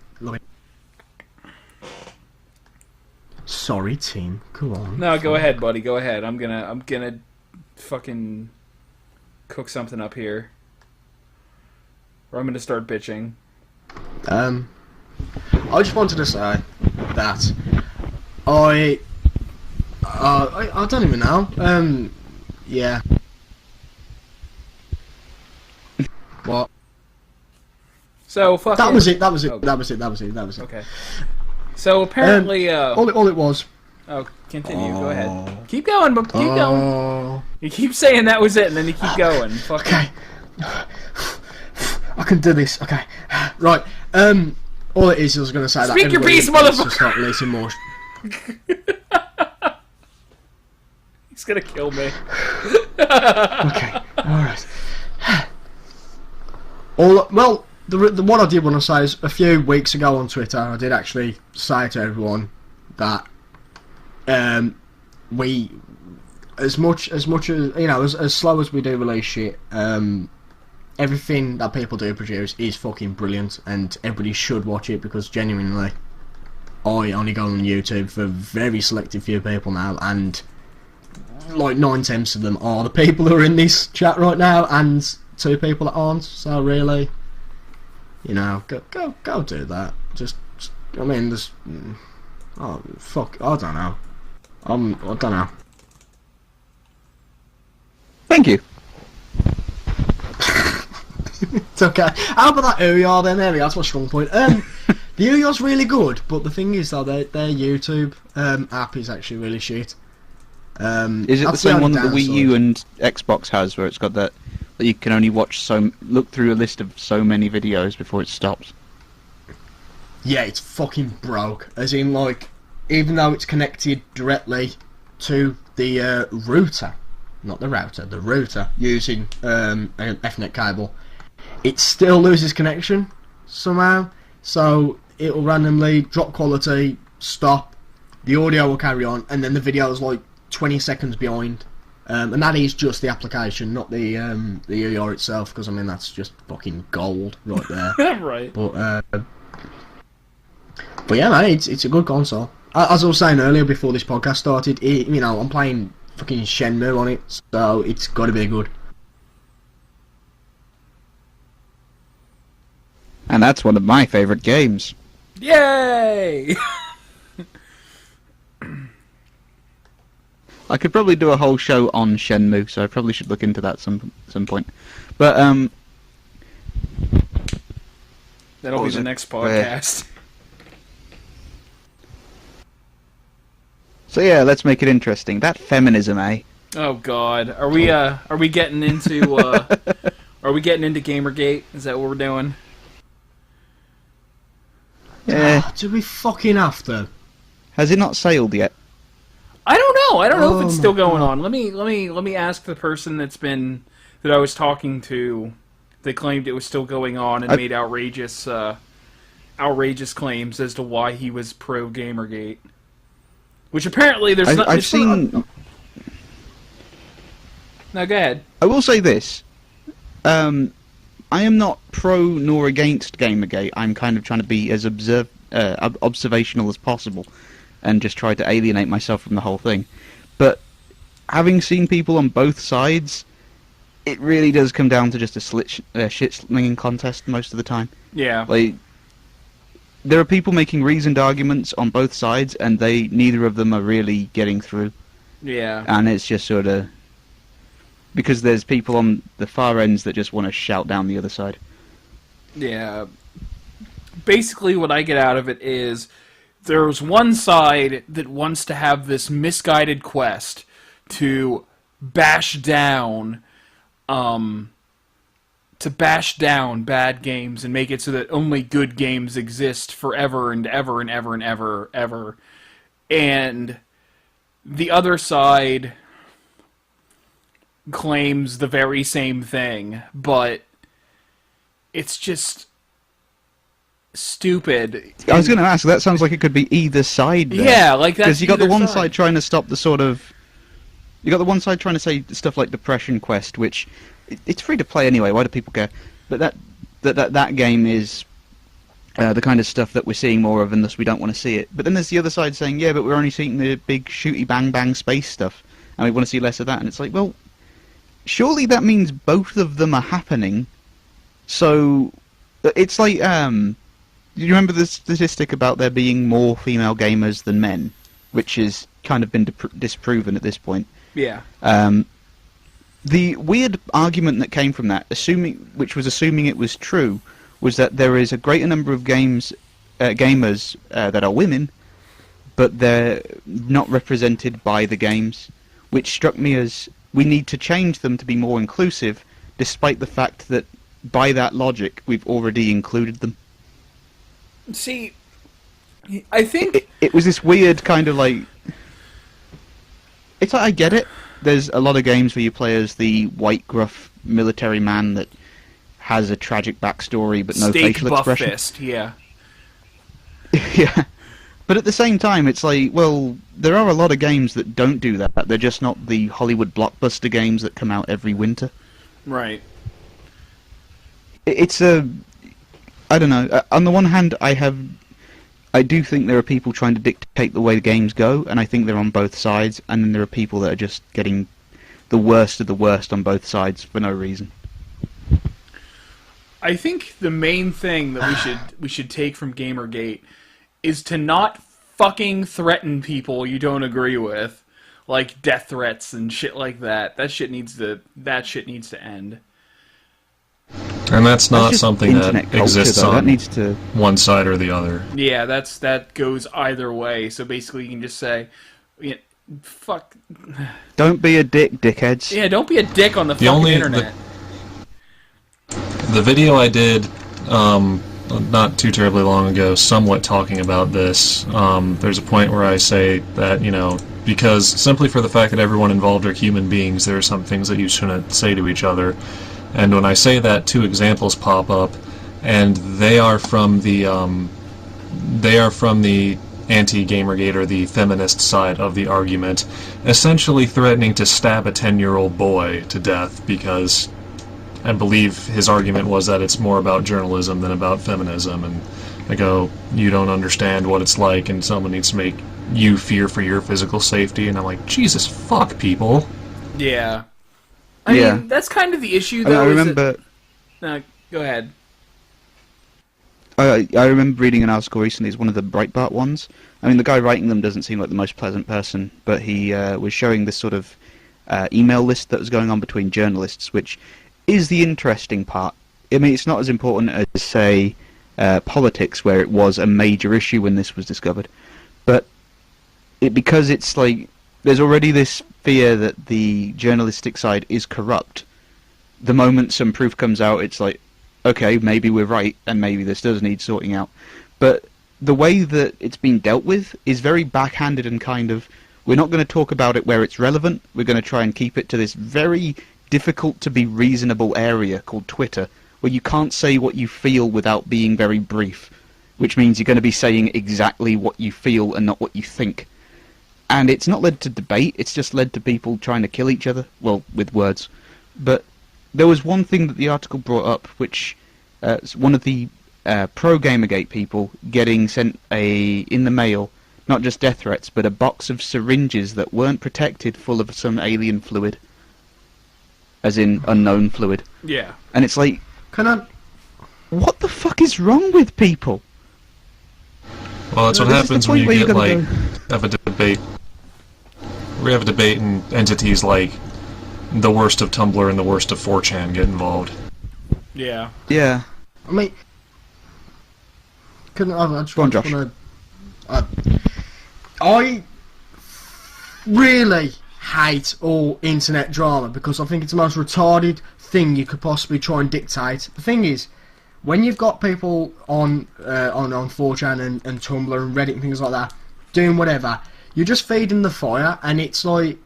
Sorry, Tim. Go on. no, go ahead, buddy. Go ahead. I'm gonna fucking cook something up here, or I'm gonna start bitching. I just wanted to say that I don't even know. Yeah. What? So fucking. That was it. That was it. Oh. That was it. That was it. That was it. Okay. So apparently, All it was. oh, continue. Go ahead. Keep going, but keep going. Oh. You keep saying that was it, and then you keep going. Fucking. Okay. I can do this. Okay. Right. All it is, I was going to say that. Speak your everybody piece, needs to motherfucker! start releasing more. He's gonna kill me. Okay. All right. Well, the what I did want to say is a few weeks ago on Twitter, I did actually say to everyone that we, as much as you know, as slow as we do release shit, everything that people do produce is fucking brilliant, and everybody should watch it because genuinely, I only go on YouTube for a very selective few people now, and like 9/10 of them are the people who are in this chat right now, and 2 people that aren't. So really, you know, go do that. Just I mean, there's oh fuck, I don't know. I don't know. Thank you. It's okay. How about that Ouya then? There we go, that's my strong point. The Ouya's really good, but the thing is though, their YouTube app is actually really shit. Is it the that's same only one that the Wii downside. U and Xbox has, where it's got that you can only look through a list of so many videos before it stops? Yeah, it's fucking broke. As in, like, even though it's connected directly to the router, not the router, the router, using an Ethernet cable, it still loses connection somehow. So it'll randomly drop quality, stop, the audio will carry on, and then the video is like 20 seconds behind. And that is just the application, not the Ouya itself, because I mean that's just fucking gold right there. Right. But yeah, man, it's a good console. As I was saying earlier before this podcast started, you know, I'm playing fucking Shenmue on it, so it's got to be good. And that's one of my favourite games. Yay! I could probably do a whole show on Shenmue, so I probably should look into that some point. But That'll What be was the it? next podcast. so yeah, let's make it interesting. That feminism, eh? Oh God, are we getting into Are we getting into Gamergate? Is that what we're doing? Yeah. Do we fucking have to? Has it not sailed yet? I don't know. I don't know if it's Oh still my going God. on. Let me ask the person that I was talking to. They claimed it was still going on and made outrageous claims as to why he was pro Gamergate. Which apparently there's not. I've seen. No, go ahead. I will say this. I am not pro nor against Gamergate. I'm kind of trying to be as observational as possible and just try to alienate myself from the whole thing. But having seen people on both sides, it really does come down to just a shit-slinging contest most of the time. Yeah. Like, there are people making reasoned arguments on both sides, and neither of them are really getting through. Yeah. And it's just sort of... because there's people on the far ends that just want to shout down the other side. Yeah. Basically, what I get out of it is there's one side that wants to have this misguided quest to bash down bad games and make it so that only good games exist forever and ever and ever and ever ever. And the other side claims the very same thing, but it's just stupid. I was going to ask, that sounds like it could be either side there. Yeah, like that's because you got the either one side trying to stop the sort of... you got the one side trying to say stuff like Depression Quest, which... it's free to play anyway, why do people care? But that game is the kind of stuff that we're seeing more of, and thus we don't want to see it. But then there's the other side saying, yeah, but we're only seeing the big shooty bang bang space stuff, and we want to see less of that. And it's like, well, surely that means both of them are happening. So it's like, do you remember the statistic about there being more female gamers than men, which has kind of been disproven at this point? Yeah. The weird argument that came from that, which was assuming it was true, was that there is a greater number of gamers that are women, but they're not represented by the games, which struck me as we need to change them to be more inclusive, despite the fact that by that logic we've already included them. See, I think It was this weird kind of like... it's like, I get it. There's a lot of games where you play as the white, gruff military man that has a tragic backstory but no steak facial buff expression. fist, yeah. Yeah. But at the same time, it's like, well, there are a lot of games that don't do that. They're just not the Hollywood blockbuster games that come out every winter. Right. It's a... I don't know. On the one hand, I do think there are people trying to dictate the way the games go, and I think they're on both sides, and then there are people that are just getting the worst of the worst on both sides for no reason. I think the main thing that we should take from Gamergate is to not fucking threaten people you don't agree with, like death threats and shit like that. That shit needs to end. And that's not just something that internet culture, exists though. on That needs to... one side or the other. Yeah, that goes either way. So basically, you can just say, yeah, "Fuck." Don't be a dick, dickheads. Yeah, don't be a dick on the fucking internet. The video I did not too terribly long ago, somewhat talking about this, there's a point where I say that, because simply for the fact that everyone involved are human beings, there are some things that you shouldn't say to each other. And when I say that, two examples pop up, and they are from the anti-Gamergate or the feminist side of the argument, essentially threatening to stab a 10-year-old boy to death because I believe his argument was that it's more about journalism than about feminism. And I go, you don't understand what it's like, and someone needs to make you fear for your physical safety. And I'm like, Jesus fuck, people. Yeah. I Yeah. mean, that's kind of the issue, I though. remember... Go ahead. I remember reading an article recently, it's one of the Breitbart ones. I mean, the guy writing them doesn't seem like the most pleasant person, but he was showing this sort of email list that was going on between journalists, which is the interesting part. I mean, it's not as important as, say, politics, where it was a major issue when this was discovered. But because it's like, there's already this fear that the journalistic side is corrupt, the moment some proof comes out, it's like, okay, maybe we're right, and maybe this does need sorting out. But the way that it's been dealt with is very backhanded and kind of, we're not going to talk about it where it's relevant, we're going to try and keep it to this very difficult to be reasonable area called Twitter, where you can't say what you feel without being very brief, which means you're going to be saying exactly what you feel and not what you think. And it's not led to debate, it's just led to people trying to kill each other, well, with words. But there was one thing that the article brought up, which one of the pro Gamergate people getting sent in the mail, not just death threats, but a box of syringes that weren't protected, full of some alien fluid, as in unknown fluid. Yeah. And it's like, what the fuck is wrong with people? Well, that's what happens when you get, like, have a debate. We have a debate and entities like the worst of Tumblr and the worst of 4chan get involved. Yeah. Yeah. I mean, I really hate all internet drama because I think it's the most retarded thing you could possibly try and dictate. The thing is, when you've got people on 4chan and Tumblr and Reddit and things like that doing whatever, you're just feeding the fire, and it's like,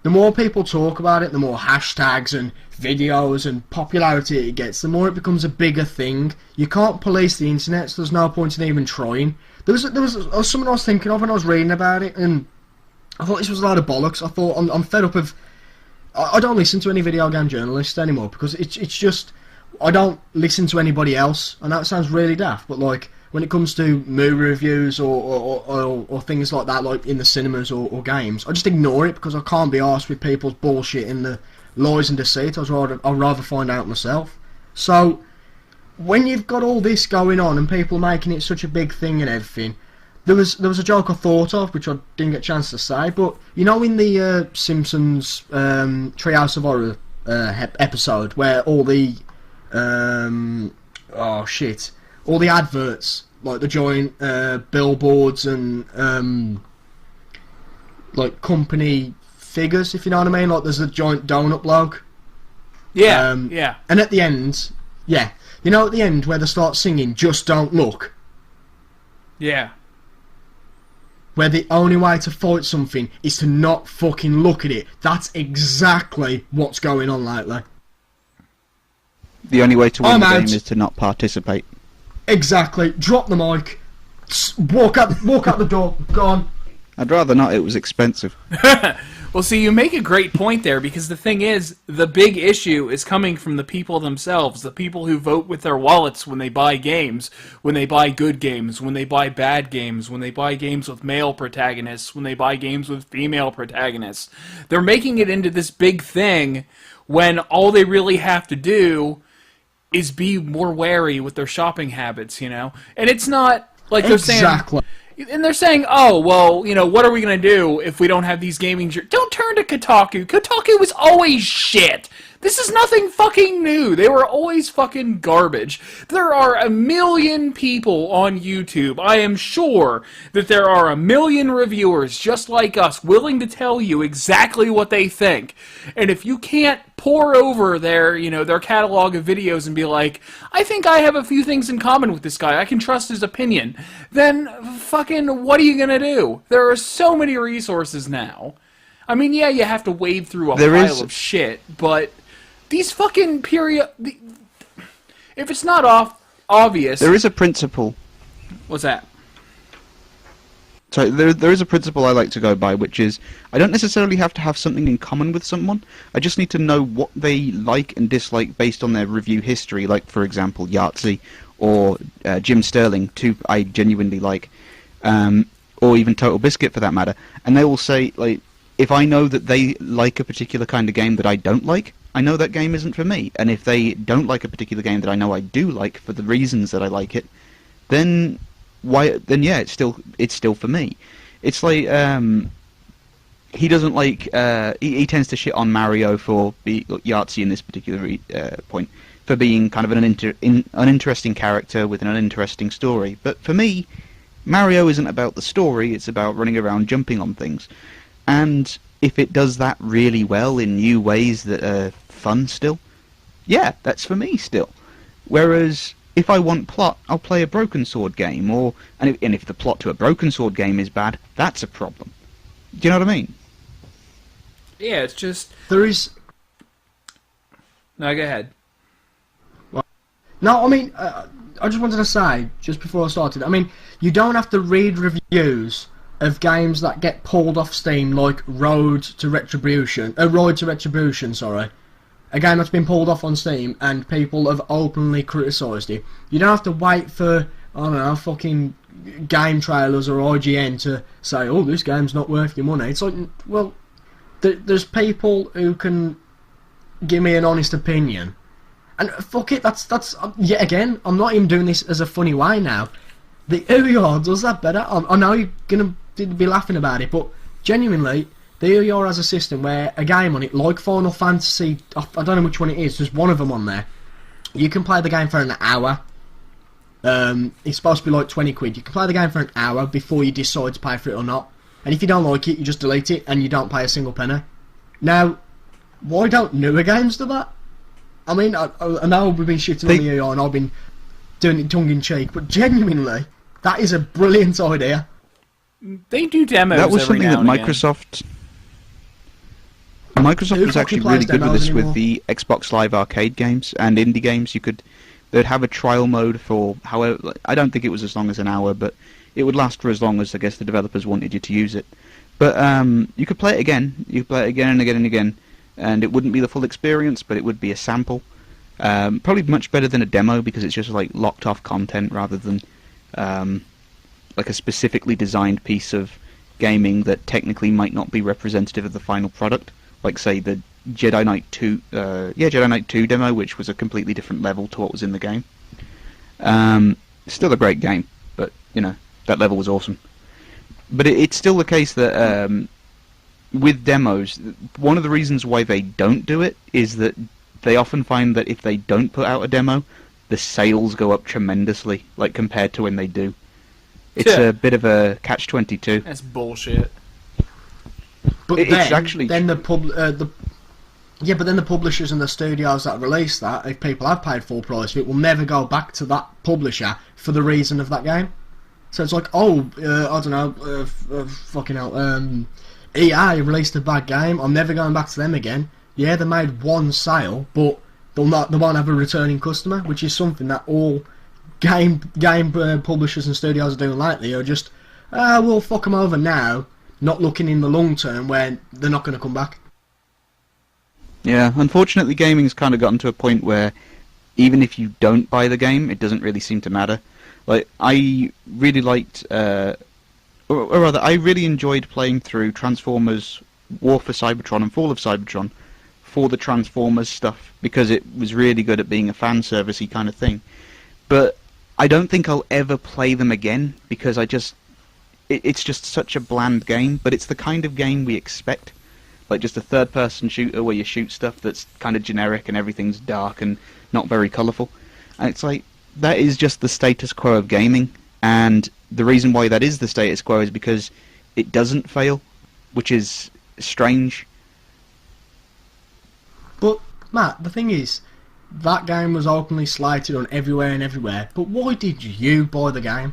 the more people talk about it, the more hashtags and videos and popularity it gets, the more it becomes a bigger thing. You can't police the internet, so there's no point in even trying. There was something I was thinking of when I was reading about it, and I thought this was a lot of bollocks. I thought, I'm fed up of... I don't listen to any video game journalists anymore, because it's just... I don't listen to anybody else, and that sounds really daft, but like, when it comes to movie reviews or things like that, like in the cinemas or games, I just ignore it because I can't be arsed with people's bullshit and the lies and deceit. I'd rather find out myself. So, when you've got all this going on and people making it such a big thing and everything, there was a joke I thought of, which I didn't get a chance to say, but you know in the Simpsons Treehouse of Horror episode where all the all the adverts, like the joint billboards and like company figures, if you know what I mean, like there's a joint donut log. Yeah, yeah. And at the end, yeah, you know at the end where they start singing "Just Don't Look." Yeah. Where the only way to fight something is to not fucking look at it. That's exactly what's going on lately. The only way to win the game is to not participate. Exactly. Drop the mic. Walk out the door. Go on. I'd rather not. It was expensive. Well, see, you make a great point there, because the thing is, the big issue is coming from the people themselves, the people who vote with their wallets when they buy games, when they buy good games, when they buy bad games, when they buy games with male protagonists, when they buy games with female protagonists. They're making it into this big thing when all they really have to do is be more wary with their shopping habits, you know? And it's not like they're saying... Exactly. And they're saying, oh, well, you know, what are we going to do if we don't have these gaming... Don't turn to Kotaku. Kotaku was always shit. This is nothing fucking new. They were always fucking garbage. There are a million people on YouTube. I am sure that there are a million reviewers just like us willing to tell you exactly what they think. And if you can't pour over their, you know, their catalog of videos and be like, I think I have a few things in common with this guy, I can trust his opinion, then fucking what are you gonna do? There are so many resources now. I mean, yeah, you have to wade through a pile of shit, but these fucking if it's not obvious... There is a principle. What's that? So there is a principle I like to go by, which is, I don't necessarily have to have something in common with someone, I just need to know what they like and dislike based on their review history, like, for example, Yahtzee, or Jim Sterling, two I genuinely like, or even Total Biscuit for that matter, and they will say, like, if I know that they like a particular kind of game that I don't like, I know that game isn't for me, and if they don't like a particular game that I know I do like for the reasons that I like it, then yeah, it's still for me. It's like he doesn't like he tends to shit on Mario for Yahtzee in this particular point for being kind of an uninteresting character with an uninteresting story. But for me, Mario isn't about the story; it's about running around jumping on things. And if it does that really well in new ways that are fun still, yeah, that's for me still. Whereas if I want plot, I'll play a Broken Sword game, and if the plot to a Broken Sword game is bad, that's a problem. Do you know what I mean? Yeah, it's just... There is... No, go ahead. No, I mean, I just wanted to say, just before I started, I mean, you don't have to read reviews of games that get pulled off Steam, like Road to Retribution, sorry. A game that's been pulled off on Steam, and people have openly criticised it. You don't have to wait for, I don't know, fucking game trailers or IGN to say, oh, this game's not worth your money. It's like, well, there's people who can give me an honest opinion. And fuck it, that's yet again, I'm not even doing this as a funny way now. The Ouya does that better. I know you're going to be laughing about it, but genuinely, the Ouya has a system where a game on it, like Final Fantasy, I don't know which one it is, there's one of them on there. You can play the game for an hour. It's supposed to be like 20 quid. You can play the game for an hour before you decide to pay for it or not. And if you don't like it, you just delete it and you don't pay a single penny. Now, why don't newer games do that? I mean, I know we've been shitting on the AI and I've been doing it tongue-in-cheek, but genuinely, that is a brilliant idea. They do demos That was every something now that and again. Microsoft was actually really good with this with the Xbox Live Arcade games and indie games. They'd have a trial mode for however, I don't think it was as long as an hour, but it would last for as long as I guess the developers wanted you to use it. But you could play it again. You could play it again and again and again. And it wouldn't be the full experience, but it would be a sample. Probably much better than a demo because it's just like locked off content rather than like a specifically designed piece of gaming that technically might not be representative of the final product. Like say the Jedi Knight 2, Jedi Knight 2 demo, which was a completely different level to what was in the game. Still a great game, but you know that level was awesome. But it's still the case that. With demos, one of the reasons why they don't do it is that they often find that if they don't put out a demo, the sales go up tremendously, like compared to when they do. It's a bit of a catch-22. That's bullshit. But It's actually then the publishers and the studios that release that, if people have paid full price for it, will never go back to that publisher for the reason of that game. So it's like, I don't know, fucking hell, EA released a bad game. I'm never going back to them again. Yeah, they made one sale, but they won't have a returning customer, which is something that all game publishers and studios are doing lately. Are just, we'll fuck them over now, not looking in the long term where they're not going to come back. Yeah, unfortunately, gaming's kind of gotten to a point where even if you don't buy the game, it doesn't really seem to matter. Like I really liked. Or rather, I really enjoyed playing through Transformers War for Cybertron and Fall of Cybertron for the Transformers stuff, because it was really good at being a fan servicey kind of thing. But I don't think I'll ever play them again, because it's just such a bland game, but it's the kind of game we expect. Like just a third-person shooter where you shoot stuff that's kind of generic and everything's dark and not very colourful. And it's like, that is just the status quo of gaming, and the reason why that is the status quo is because it doesn't fail, which is strange. But, Matt, the thing is, that game was openly slated on everywhere and everywhere, but why did you buy the game?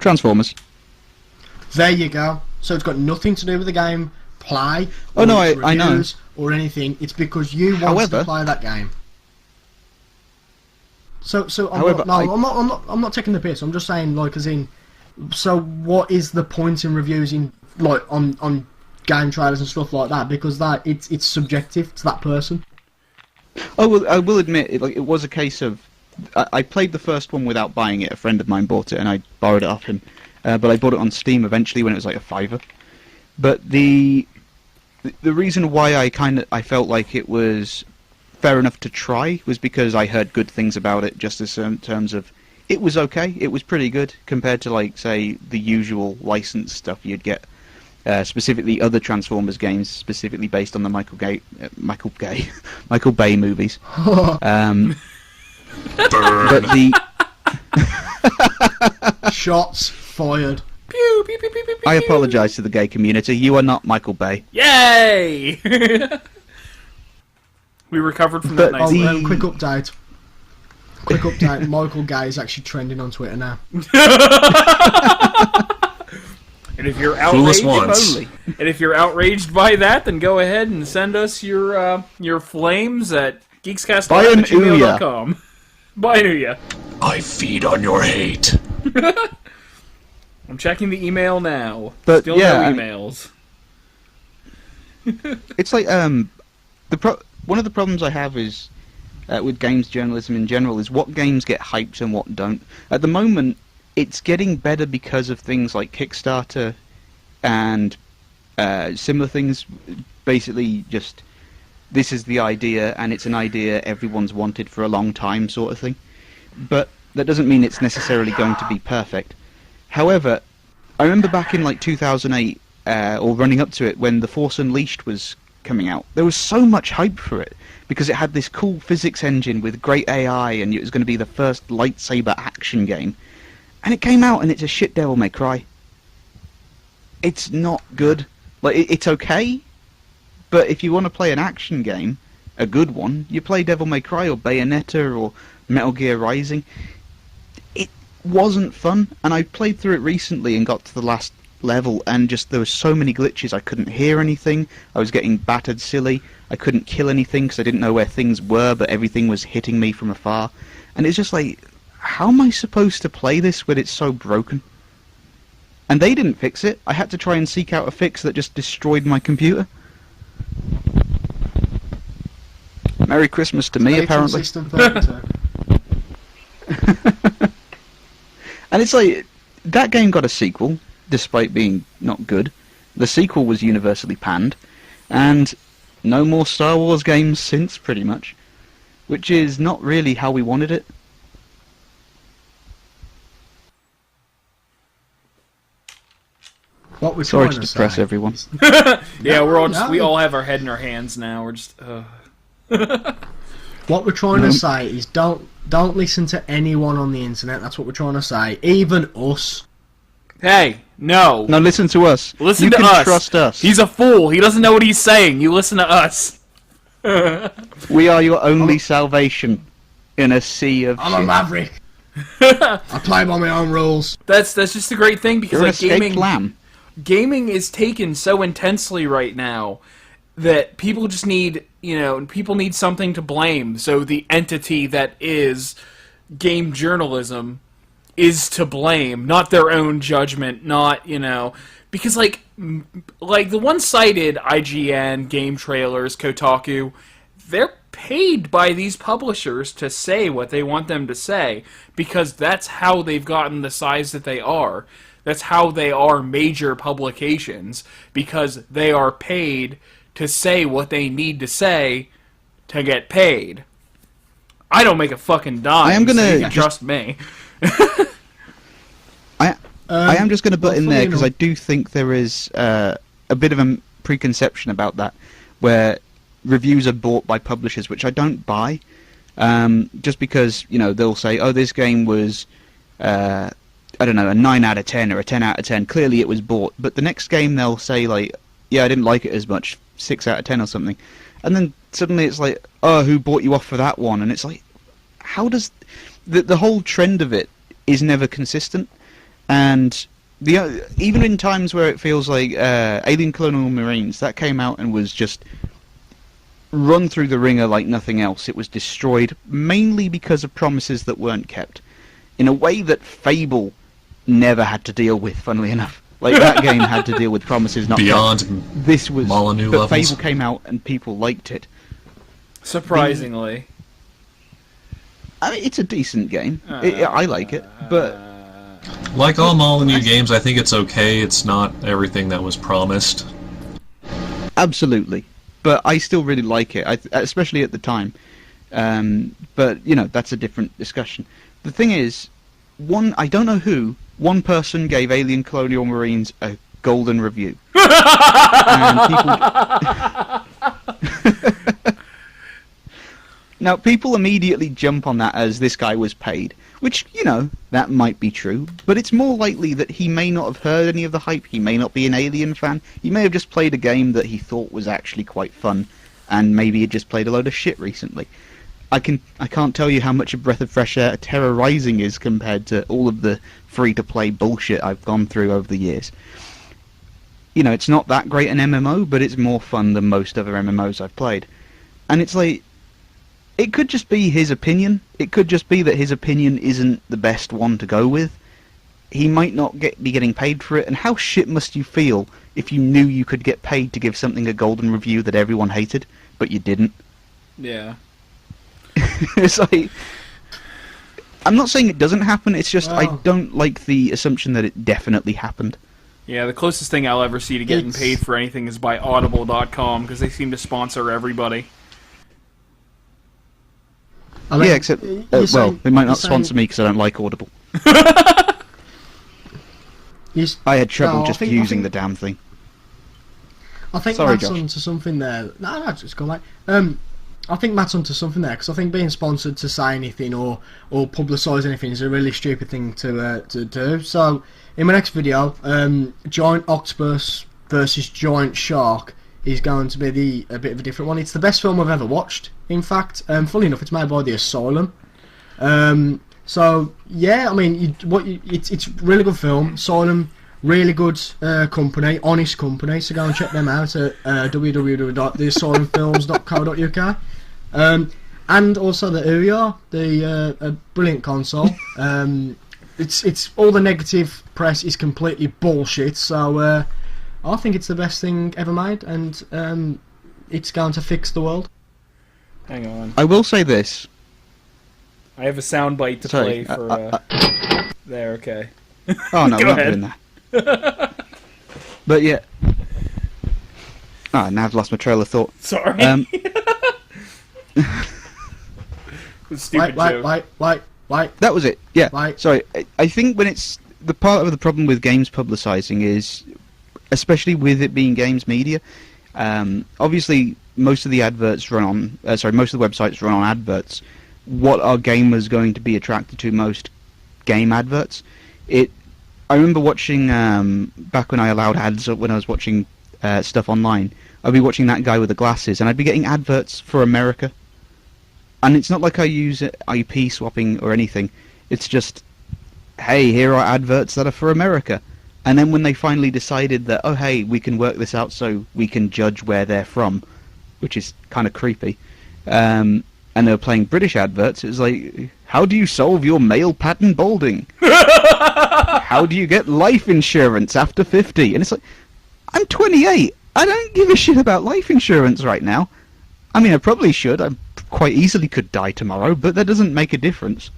Transformers. There you go. So it's got nothing to do with the game play, Oh or no, its I know. reviews or anything. It's because you wanted to play that game. So However, I'm not taking the piss. I'm just saying, like, as in, so what is the point in reviews in, like, on game trailers and stuff like that? Because that it's subjective to that person. Oh well, I will admit, it was a case of I played the first one without buying it. A friend of mine bought it, and I borrowed it off him. But I bought it on Steam eventually when it was like a $5. But the reason why I felt like it was fair enough to try was because I heard good things about it, just as in terms of it was okay, it was pretty good compared to, like, say, the usual licensed stuff you'd get, specifically other Transformers games, specifically based on the Michael Bay movies. But the Shots fired. Pew, pew, pew, pew, pew, pew. I apologise to the gay community. You are not Michael Bay. Yay! We recovered from But that night. the- Quick update. Quick update. Michael Guy is actually trending on Twitter now. And if you're Foolish outraged, once. and if you're outraged by that, then go ahead and send us your flames at Buy an geekscastlive@gmail.com. Buy an Ouya. I feed on your hate. I'm checking the email now. But, Still yeah, no emails. It's like one of the problems I have is with games journalism in general is what games get hyped and what don't. At the moment, it's getting better because of things like Kickstarter and similar things. Basically, just this is the idea, and it's an idea everyone's wanted for a long time, sort of thing. But that doesn't mean it's necessarily going to be perfect. However, I remember back in like 2008, or running up to it, when The Force Unleashed was coming out, there was so much hype for it because it had this cool physics engine with great AI, and it was going to be the first lightsaber action game. And it came out, and it's a shit Devil May Cry. It's not good. Like it's okay, but if you want to play an action game, a good one, you play Devil May Cry or Bayonetta or Metal Gear Rising. It wasn't fun, and I played through it recently and got to the last level, and just there were so many glitches. I couldn't hear anything. I was getting battered silly. I couldn't kill anything because I didn't know where things were, but everything was hitting me from afar. And it's just like, how am I supposed to play this when it's so broken? And they didn't fix it. I had to try and seek out a fix that just destroyed my computer. Merry Christmas to me, apparently. System 32. And it's like, that game got a sequel, despite being not good. The sequel was universally panned, and no more Star Wars games since, pretty much. Which is not really how we wanted it. What we're Sorry trying to to depress say everyone. is- Yeah, we're all just, no. we all have our head in our hands now. We're just. What we're trying to say is don't listen to anyone on the internet. That's what we're trying to say. Even us. Hey, no. No, listen to us. Listen you to can us. trust us. He's a fool. He doesn't know what he's saying. You listen to us. We are your only salvation in a sea of I'm a shit. maverick. I play by my own rules. That's just a great thing because You're an like escaped lamb. gaming is taken so intensely right now that people just need, people need something to blame. So the entity that is game journalism is to blame, not their own judgment, not, because like the one-sided IGN, Game Trailers, Kotaku, they're paid by these publishers to say what they want them to say because that's how they've gotten the size that they are. That's how they are major publications, because they are paid to say what they need to say to get paid. I don't make a fucking dime, I am gonna so you can just- trust me. I am just going to butt in funny there because I enough- do think there is a bit of a preconception about that, where reviews are bought by publishers, which I don't buy. Just because, they'll say, oh, this game was, I don't know, a 9 out of 10 or a 10 out of 10. Clearly it was bought. But the next game they'll say, like, yeah, I didn't like it as much, 6 out of 10 or something. And then suddenly it's like, oh, who bought you off for that one? And it's like, how does... The whole trend of it is never consistent. And even in times where it feels like Alien Colonial Marines, that came out and was just run through the ringer like nothing else. It was destroyed mainly because of promises that weren't kept, in a way that Fable never had to deal with, funnily enough. Like, that game had to deal with promises not Beyond kept. This was... Molyneux but levels. Fable came out and people liked it. Surprisingly. I mean, it's a decent game. I like it, but... Like all Molyneux games, I think it's okay. It's not everything that was promised. Absolutely. But I still really like it, especially at the time. But, that's a different discussion. The thing is, I don't know who, one person gave Alien Colonial Marines a golden review. And Now, people immediately jump on that as this guy was paid, which, that might be true, but it's more likely that he may not have heard any of the hype, he may not be an Alien fan, he may have just played a game that he thought was actually quite fun, and maybe he just played a load of shit recently. I can't tell you how much a breath of fresh air Terra Rising is compared to all of the free-to-play bullshit I've gone through over the years. You know, it's not that great an MMO, but it's more fun than most other MMOs I've played. And it's like, it could just be his opinion. It could just be that his opinion isn't the best one to go with. He might not be getting paid for it, and how shit must you feel if you knew you could get paid to give something a golden review that everyone hated, but you didn't? Yeah. It's like, I'm not saying it doesn't happen, it's just I don't like the assumption that it definitely happened. Yeah, the closest thing I'll ever see to getting paid for anything is by Audible.com, because they seem to sponsor everybody. I mean, Yeah, except, well, they might not sponsor me because I don't like Audible. I had trouble just using the damn thing. I think Sorry, Matt's Josh. onto something there. No, just go mate. I think Matt's onto something there, because I think being sponsored to say anything or publicise anything is a really stupid thing to do. So, in my next video, Giant Octopus versus Giant Shark is going to be a bit of a different one. It's the best film I've ever watched, in fact. Funnily enough, it's made by The Asylum. So, yeah, I mean, it's a really good film. Asylum, really good company, honest company, so go and check them out at www.theasylumfilms.co.uk. And also the Ouya, the brilliant console. It's all the negative press is completely bullshit, so I think it's the best thing ever made, and it's going to fix the world. Hang on. I will say this. I have a soundbite to Sorry, play for... There, okay. Oh no, Go we're not ahead. doing that. But yeah. Ah, now I've lost my trail of thought. Sorry. Stupid joke. Wait. That was it. Yeah. Right. Sorry. I think when it's the part of the problem with games publicising is, especially with it being games media, obviously most of the adverts run on. Most of the websites run on adverts. What are gamers going to be attracted to most? Game adverts. I remember watching back when I allowed ads when I was watching stuff online. I'd be watching that guy with the glasses, and I'd be getting adverts for America. And it's not like I use IP swapping or anything. It's just, hey, here are adverts that are for America. And then when they finally decided that, oh hey, we can work this out so we can judge where they're from, which is kind of creepy. And they were playing British adverts. It was like, how do you solve your male pattern balding? How do you get life insurance after 50? And it's like, I'm 28. I don't give a shit about life insurance right now. I mean, I probably should. I quite easily could die tomorrow, but that doesn't make a difference.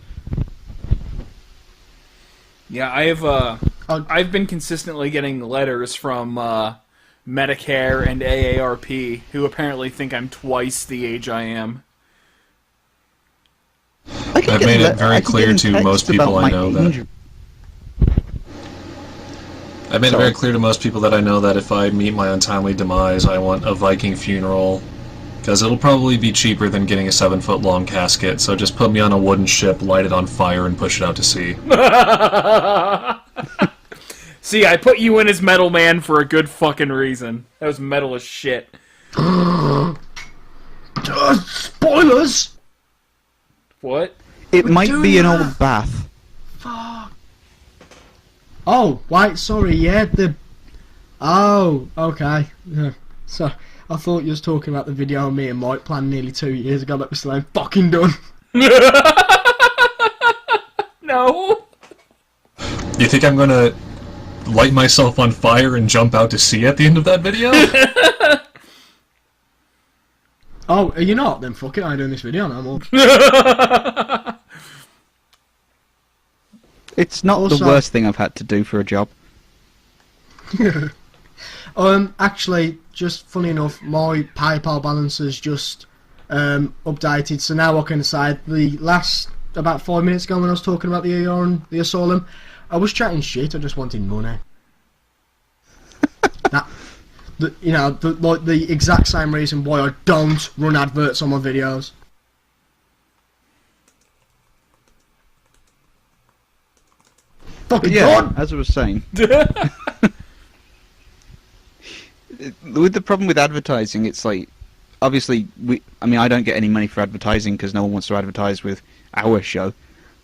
Yeah, I've been consistently getting letters from Medicare and AARP, who apparently think I'm twice the age I am. I've made it very clear to most people I know that... I've made it very clear to most people that I know that if I meet my untimely demise, I want a Viking funeral, because it'll probably be cheaper than getting a 7-foot-long casket, so just put me on a wooden ship, light it on fire, and push it out to sea. See, I put you in as Metal Man for a good fucking reason. That was metal as shit. Spoilers! What? It might doing be an that. old bath. Fuck. Oh, right, sorry, yeah, Oh, okay. Yeah. So, I thought you was talking about the video of me and Mike planned nearly 2 years ago that we still ain't fucking done. No. You think I'm gonna light myself on fire and jump out to sea at the end of that video? Oh, are you not? Then fuck it, I ain't doing this video no more. It's not Also- the worst thing I've had to do for a job. Actually, just funny enough, my PayPal balance has just updated, so now I can say the last about 5 minutes ago when I was talking about the ER and the Asylum, I was chatting shit. I just wanted money. The exact same reason why I don't run adverts on my videos. Fucking Yeah, done. as I was saying. With the problem with advertising, it's like, obviously, I don't get any money for advertising because no one wants to advertise with our show.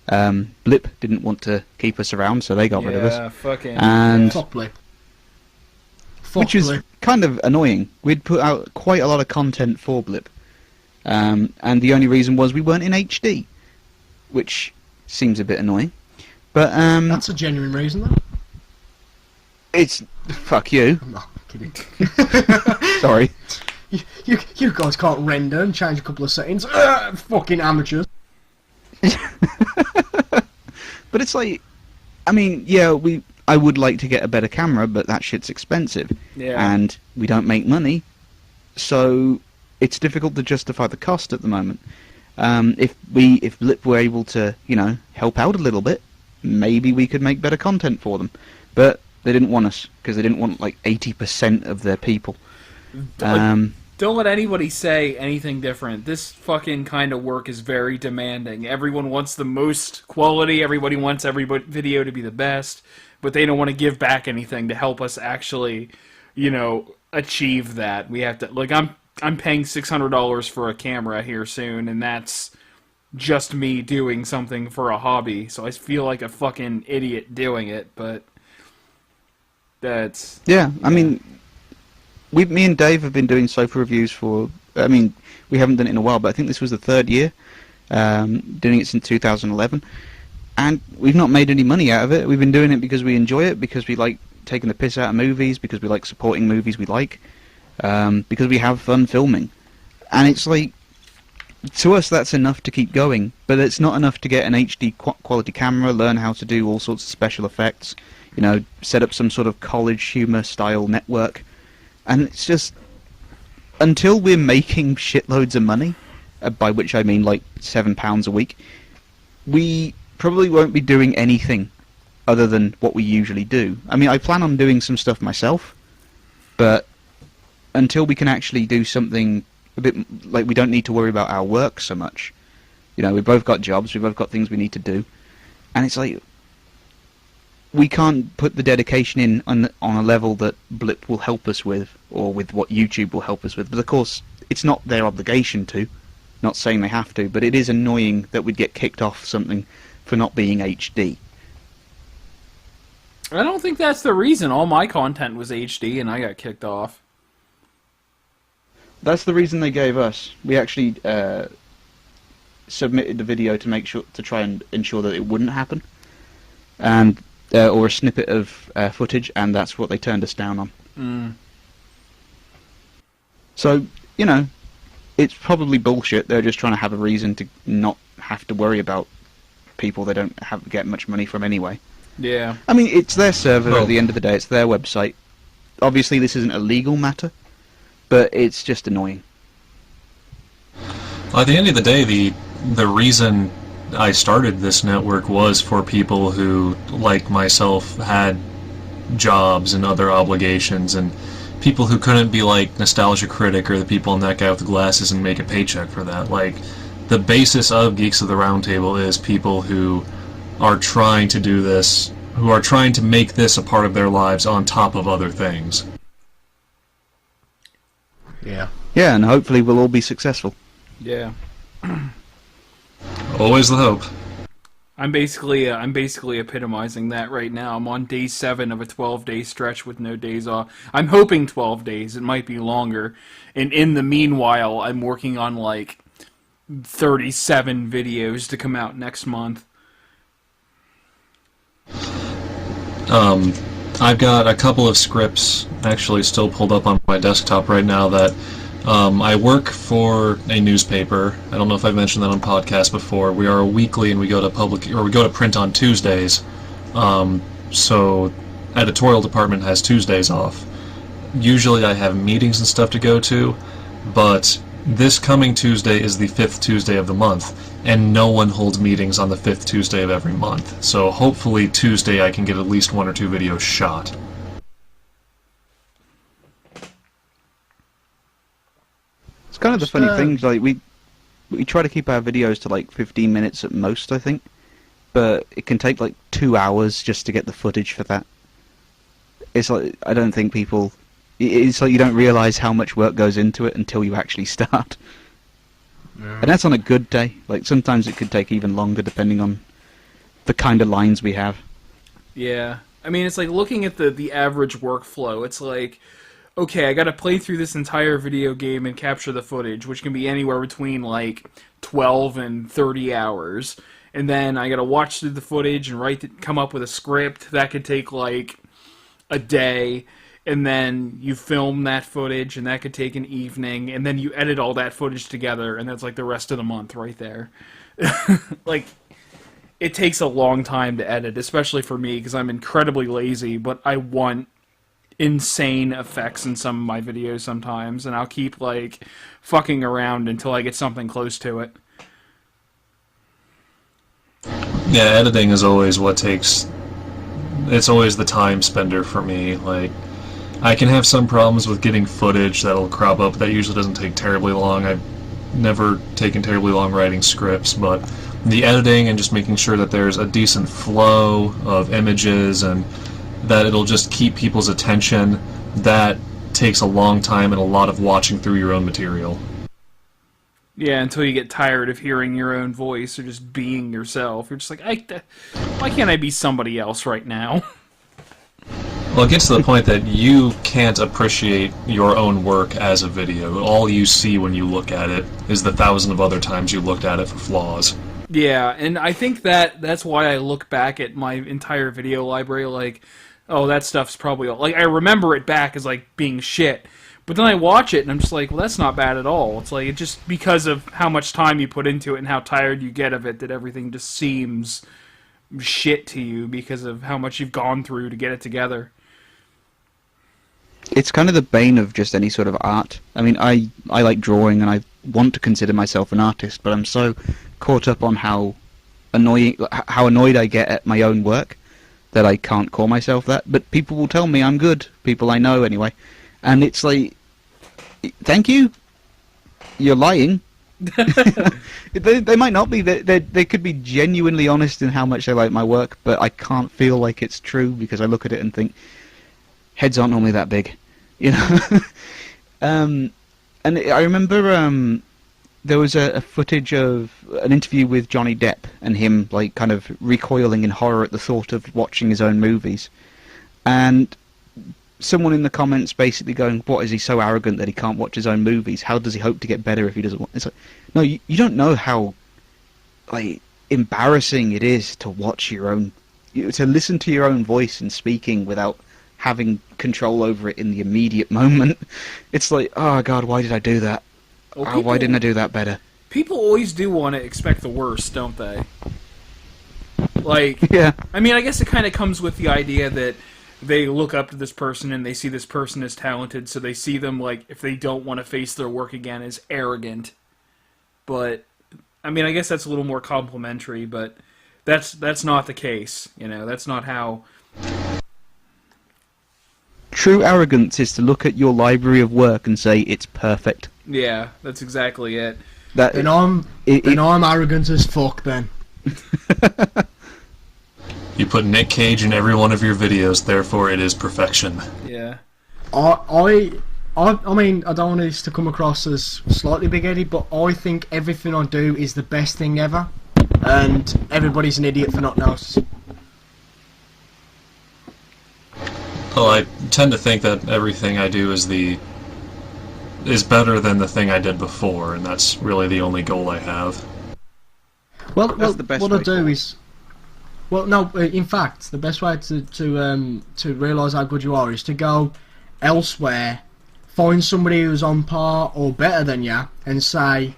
Blip didn't want to keep us around, so they got rid of us. Yeah, fucking. And Fuck Blip. which is kind of annoying. We'd put out quite a lot of content for Blip, and the only reason was we weren't in HD, which seems a bit annoying. But That's a genuine reason, though. it's fuck you. I'm not kidding. Sorry. You guys can't render and change a couple of settings. Fucking amateurs. But it's like, I mean, yeah, I would like to get a better camera, but that shit's expensive. Yeah. And we don't make money, so it's difficult to justify the cost at the moment. If Blip were able to, help out a little bit, maybe we could make better content for them. But they didn't want us, because they didn't want, 80% of their people. Don't let anybody say anything different. This fucking kind of work is very demanding. Everyone wants the most quality. Everybody wants every video to be the best, but they don't want to give back anything to help us actually, achieve that. We have to I'm paying $600 for a camera here soon, and that's just me doing something for a hobby. So I feel like a fucking idiot doing it, but that's I mean, me and Dave have been doing sofa reviews for, we haven't done it in a while, but I think this was the third year, doing it since 2011, and we've not made any money out of it. We've been doing it because we enjoy it, because we like taking the piss out of movies, because we like supporting movies we like, because we have fun filming. And it's like, to us that's enough to keep going, but it's not enough to get an HD quality camera, learn how to do all sorts of special effects, set up some sort of college humor style network. And it's just, until we're making shitloads of money, by which I mean £7 a week, we probably won't be doing anything other than what we usually do. I plan on doing some stuff myself, but until we can actually do something a bit, we don't need to worry about our work so much. We've both got jobs, we've both got things we need to do, and it's like, we can't put the dedication in on a level that Blip will help us with, or with what YouTube will help us with. But of course, it's not their obligation to. Not saying they have to, but it is annoying that we'd get kicked off something for not being HD. I don't think that's the reason. All my content was HD and I got kicked off. That's the reason they gave us. We actually submitted the video to try and ensure that it wouldn't happen. And or a snippet of footage, and that's what they turned us down on. So, it's probably bullshit. They're just trying to have a reason to not have to worry about people they don't get much money from anyway. Yeah. It's their server at the end of the day. It's their website. Obviously, this isn't a legal matter, but it's just annoying. Well, at the end of the day, the reason I started this network was for people who, like myself, had jobs and other obligations, and people who couldn't be like Nostalgia Critic or the people on that guy with the glasses and make a paycheck for that. The basis of Geeks of the Roundtable is people who are trying to do this, who are trying to make this a part of their lives on top of other things. Yeah. Yeah, and hopefully we'll all be successful. Yeah. Always the hope. I'm basically epitomizing that right now. I'm on day 7 of a 12-day stretch with no days off. I'm hoping 12 days. It might be longer. And in the meanwhile, I'm working on 37 videos to come out next month. I've got a couple of scripts actually still pulled up on my desktop right now that I work for a newspaper. I don't know if I've mentioned that on podcast before. We are a weekly, and we go to print on Tuesdays. So editorial department has Tuesdays off. Usually I have meetings and stuff to go to, but this coming Tuesday is the 5th Tuesday of the month, and no one holds meetings on the 5th Tuesday of every month. So hopefully Tuesday I can get at least 1 or 2 videos shot. It's kind of the funny thing, we try to keep our videos to 15 minutes at most, I think, but it can take 2 hours just to get the footage for that. It's I don't think people, It's like you don't realise how much work goes into it until you actually start. Yeah. And that's on a good day. Like, sometimes it could take even longer depending on the kind of lines we have. Yeah. I mean, it's like looking at the average workflow. It's like, okay, I gotta play through this entire video game and capture the footage, which can be anywhere between, like, 12 and 30 hours. And then I gotta watch through the footage and come up with a script. That could take, like, a day. And then you film that footage, and that could take an evening. And then you edit all that footage together, and that's, like, the rest of the month right there. Like, it takes a long time to edit, especially for me, because I'm incredibly lazy, but I want insane effects in some of my videos sometimes, and I'll keep, like, fucking around until I get something close to it. Yeah, editing is always what takes... It's always the time spender for me. Like, I can have some problems with getting footage that'll crop up. That usually doesn't take terribly long. I've never taken terribly long writing scripts, but the editing and just making sure that there's a decent flow of images and that it'll just keep people's attention, that takes a long time and a lot of watching through your own material. Yeah, until you get tired of hearing your own voice or just being yourself. You're just like, why can't I be somebody else right now? Well, it gets to the point that you can't appreciate your own work as a video. All you see when you look at it is the 1,000 of other times you looked at it for flaws. Yeah, and I think that's why I look back at my entire video library like, oh, that stuff's probably all... Like, I remember it back as, like, being shit. But then I watch it, and I'm just like, well, that's not bad at all. It's like, it's just because of how much time you put into it and how tired you get of it that everything just seems shit to you because of how much you've gone through to get it together. It's kind of the bane of just any sort of art. I mean, I like drawing, and I want to consider myself an artist, but I'm so caught up on how annoyed I get at my own work that I can't call myself that. But people will tell me I'm good. People I know, anyway. And it's like, thank you. You're lying. They might not be. They could be genuinely honest in how much they like my work, but I can't feel like it's true because I look at it and think, heads aren't normally that big, you know. And I remember there was a footage of an interview with Johnny Depp and him, like, kind of recoiling in horror at the thought of watching his own movies. And someone in the comments basically going, what, is he so arrogant that he can't watch his own movies? How does he hope to get better if he doesn't want... It's like, no, you don't know how, like, embarrassing it is to watch your own... to listen to your own voice and speaking without having control over it in the immediate moment. It's like, oh god, why did I do that? Well, why didn't I do that better? People always do want to expect the worst, don't they? Like, Yeah. I mean, I guess it kind of comes with the idea that they look up to this person and they see this person as talented, so they see them, like, if they don't want to face their work again, as arrogant. But, I mean, I guess that's a little more complimentary, but that's not the case, you know? That's not how... True arrogance is to look at your library of work and say, it's perfect. Yeah, that's exactly it. And I'm arrogant as fuck, then. You put Nick Cage in every one of your videos, therefore it is perfection. Yeah. I mean, I don't want this to come across as slightly big-headed, but I think everything I do is the best thing ever, and everybody's an idiot for not noticing. Well, I tend to think that everything I do is better than the thing I did before, and that's really the only goal I have. Well, the best what way I do is... Well, no, in fact, the best way to realise how good you are is to go elsewhere, find somebody who's on par or better than you, and say,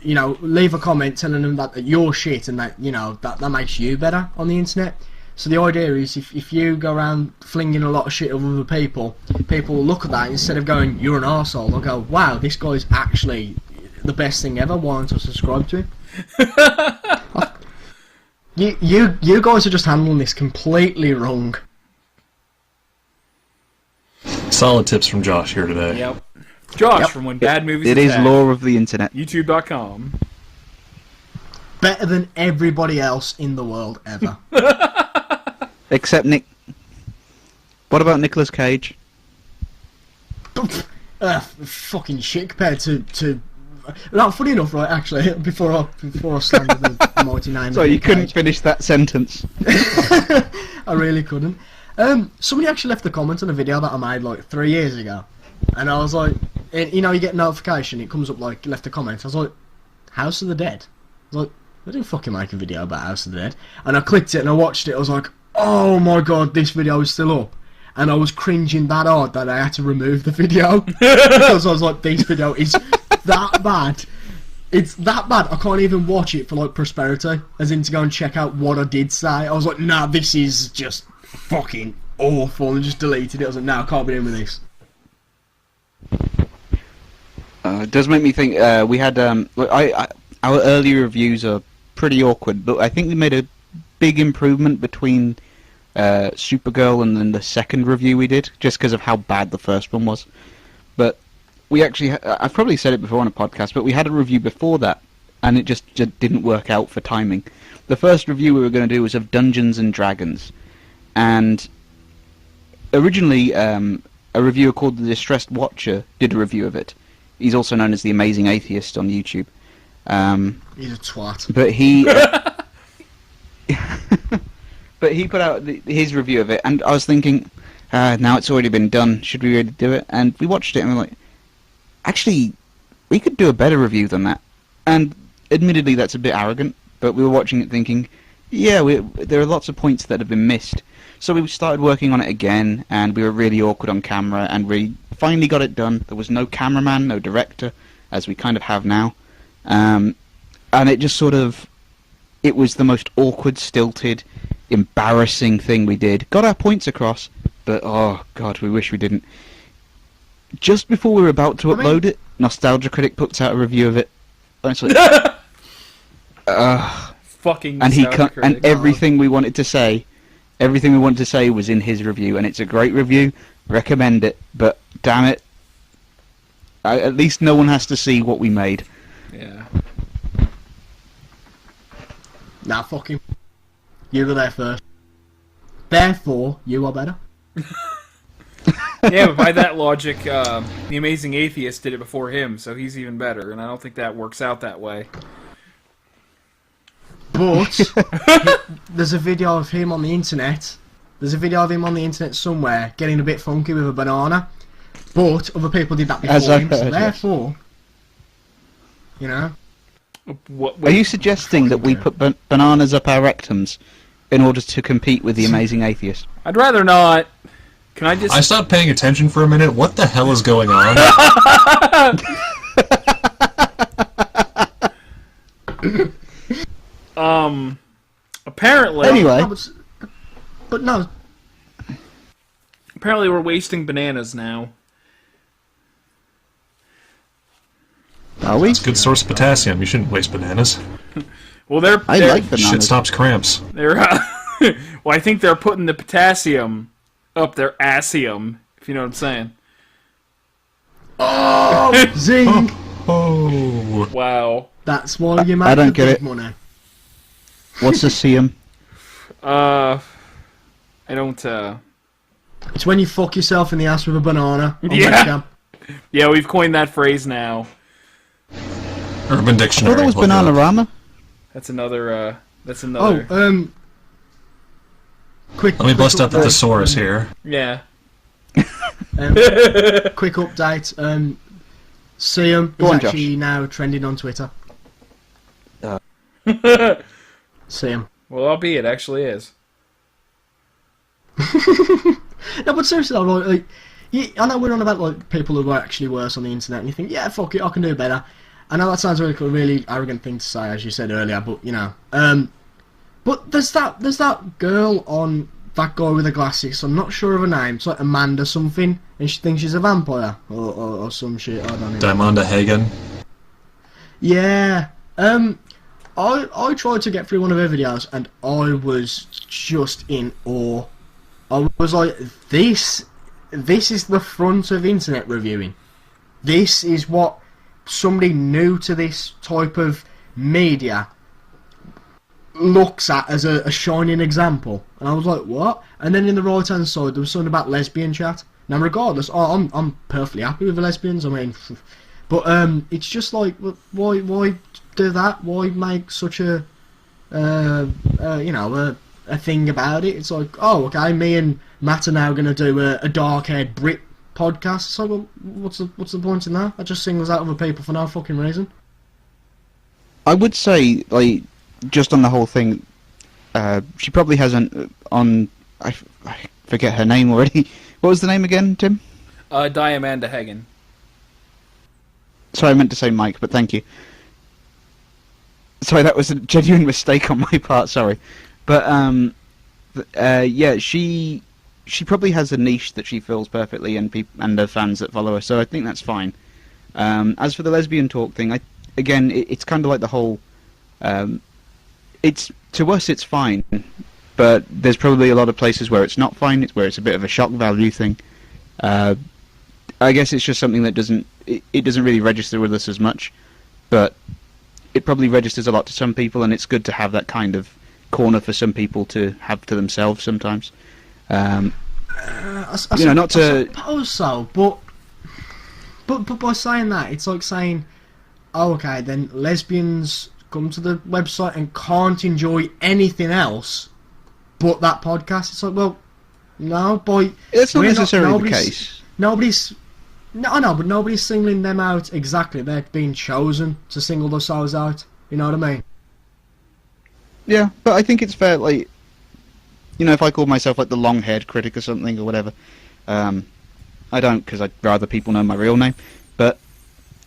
you know, leave a comment telling them that you're shit and that, you know, that makes you better on the internet. So the idea is, if you go around flinging a lot of shit over other people, people will look at that, instead of going, you're an arsehole, they'll go, wow, this guy's actually the best thing ever, why don't I subscribe to him? You guys are just handling this completely wrong. Solid tips from Josh here today. Yep. Josh from When Bad Movies It is Attack. law of the internet. YouTube.com. Better than everybody else in the world ever. Except Nick. What about Nicolas Cage? fucking shit compared to. No, funny enough, right? Actually, before I slandered the mighty name. Sorry, you couldn't finish that sentence. I really couldn't. Somebody actually left a comment on a video that I made like 3 years ago, and I was like, you know, you get a notification, it comes up like left a comment. I was like, House of the Dead. I was like, I didn't fucking make a video about House of the Dead, and I clicked it and I watched it. I was like, oh my god, this video is still up. And I was cringing that hard that I had to remove the video because I was like, this video is that bad. It's that bad. I can't even watch it for like prosperity, as in to go and check out what I did say. I was like, nah, this is just fucking awful, and just deleted it. I was like, nah, I can't be doing with this. It does make me think. We had our early reviews are pretty awkward, but I think we made a big improvement between Supergirl and then the second review we did, just because of how bad the first one was. But we actually, I've probably said it before on a podcast, but we had a review before that, and it just didn't work out for timing. The first review we were going to do was of Dungeons and Dragons, and originally a reviewer called The Distressed Watcher did a review of it. He's also known as The Amazing Atheist on YouTube. He's a twat. But he... But he put out his review of it, and I was thinking, now it's already been done, should we really do it? And we watched it, and we're like, actually, we could do a better review than that. And admittedly, that's a bit arrogant, but we were watching it thinking, yeah, there are lots of points that have been missed. So we started working on it again, and we were really awkward on camera, and we finally got it done. There was no cameraman, no director, as we kind of have now. And it just sort of... It was the most awkward, stilted, embarrassing thing we did. Got our points across, but oh god, we wish we didn't. Just before we were about to upload it, Nostalgia Critic puts out a review of it. And it's like, fucking and Nostalgia Critic. everything we wanted to say was in his review, and it's a great review. Recommend it, but damn it, at least no one has to see what we made. Yeah. Nah, fuck him. You were there first. Therefore, you are better. Yeah, but by that logic, The Amazing Atheist did it before him, so he's even better, and I don't think that works out that way. But there's a video of him on the internet. There's a video of him on the internet somewhere getting a bit funky with a banana. But other people did that before him, so therefore, you know. Are you suggesting that we put bananas up our rectums in order to compete with The Amazing Atheist? I'd rather not. Can I just... I stopped paying attention for a minute. What the hell is going on? Apparently... Anyway. No, but no. Apparently we're wasting bananas now. Are we? It's a good source of potassium. You shouldn't waste bananas. Well, they're I like bananas. Shit stops cramps. They're well, I think they're putting the potassium up their assium, if you know what I'm saying. Oh, zing! Oh. Wow. That's why you make I don't the get big it. money. What's a seum? I don't. It's when you fuck yourself in the ass with a banana. On Yeah. webcam. Yeah, we've coined that phrase now. Urban I Dictionary. thought that was look it up. Bananarama. That's another. That's another. Oh, quick. Let me bust out the update. thesaurus here. Yeah. Quick update. Seum Go is on, actually Josh. now trending on Twitter. Seum. Well, albeit, it actually is. No, but seriously, though, like, I know we're on about like people who are actually worse on the internet, and you think, yeah, fuck it, I can do better. I know that sounds like a really arrogant thing to say, as you said earlier, but you know. But there's that girl on that guy with the glasses. I'm not sure of her name. It's like Amanda something, and she thinks she's a vampire or some shit. I don't know. Diamonda Hagen. Yeah. I tried to get through one of her videos, and I was just in awe. I was like, this is the front of internet reviewing. This is what somebody new to this type of media looks at as a shining example. And I was like, what? And then in the right hand side there was something about lesbian chat. Now, regardless, I'm perfectly happy with the lesbians. I mean, but it's just like, why do that? Why make such a a thing about it? It's like, oh, okay, me and Matt are now going to do a dark-haired Brit podcast. So, well, what's the point in that? That just singles out other people for no fucking reason. I would say, like, just on the whole thing, she probably hasn't I forget her name already. What was the name again, Tim? Diamanda Hagen. Sorry, I meant to say Mike, but thank you. Sorry, that was a genuine mistake on my part, sorry. But, yeah, she probably has a niche that she fills perfectly, and her fans that follow her, so I think that's fine. As for the lesbian talk thing, it's kind of like the whole... to us, it's fine, but there's probably a lot of places where it's not fine, where it's a bit of a shock value thing. I guess it's just something that doesn't really register with us as much, but it probably registers a lot to some people, and it's good to have that kind of corner for some people to have to themselves sometimes. I suppose so, but by saying that, it's like saying, oh, okay, then lesbians come to the website and can't enjoy anything else but that podcast. It's like, well, no, boy, it's not necessarily the case. I know, but nobody's singling them out exactly. They're being chosen to single themselves out. You know what I mean? Yeah, but I think it's fair, like, if I called myself, like, the long-haired critic or something, or whatever, I don't, because I'd rather people know my real name, but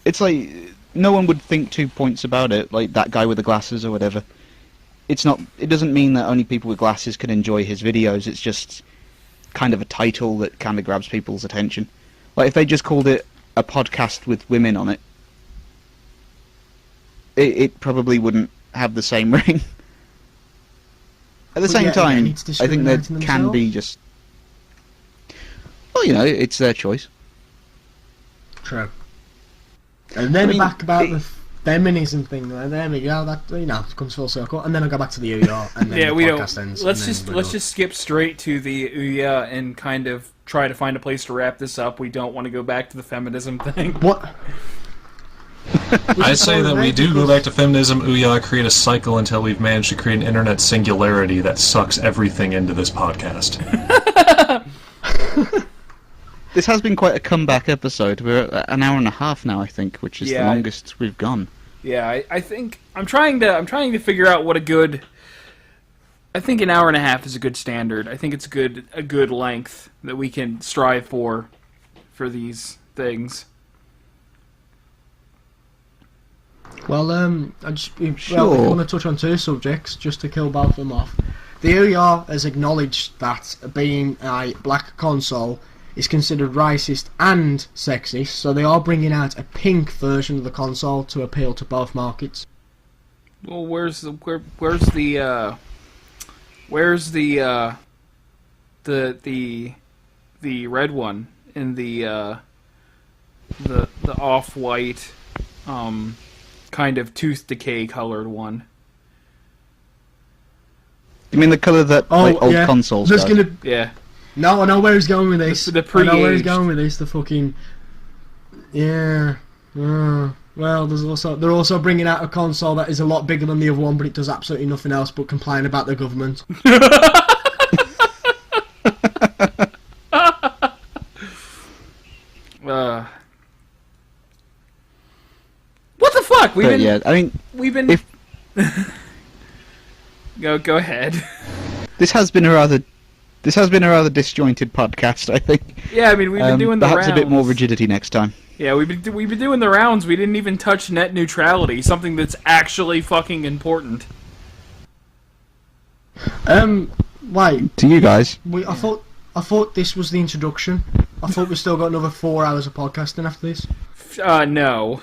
it's like, no one would think 2 points about it, like that guy with the glasses or whatever. It doesn't mean that only people with glasses can enjoy his videos, it's just kind of a title that kind of grabs people's attention. Like, if they just called it a podcast with women on it, it probably wouldn't have the same ring. At the same time, I think there can be just... Well, it's their choice. True. And then back about the feminism thing. There we go. That comes full circle. And then I'll go back to the Ouya, and then the podcast ends. Let's just skip straight to the Ouya and kind of try to find a place to wrap this up. We don't want to go back to the feminism thing. What? I say that we do go back to feminism, Ouya, create a cycle until we've managed to create an internet singularity that sucks everything into this podcast. This has been quite a comeback episode. We're at an hour and a half now, I think, which is the longest we've gone. Yeah, I think I'm trying to figure out what a good. I think an hour and a half is a good standard. I think it's a good length that we can strive for these things. Well, we want to touch on two subjects just to kill both of them off. The Ouya has acknowledged that being a black console is considered racist and sexist, so they are bringing out a pink version of the console to appeal to both markets. Well, where's the red one in the off-white kind of tooth decay colored one? You mean the colour that old consoles got? Yeah. No, I know where he's going with this. The I know where he's going with this. The fucking... Yeah. Well, they're also bringing out a console that is a lot bigger than the other one, but it does absolutely nothing else but complain about the government. What the fuck? We've been... Go ahead. This has been a rather disjointed podcast, I think. Yeah, I mean, we've been doing the rounds. Perhaps a bit more rigidity next time. Yeah, we've been doing the rounds. We didn't even touch net neutrality, something that's actually fucking important. Wait. To you guys. I thought this was the introduction. I thought we still got another 4 hours of podcasting after this. No,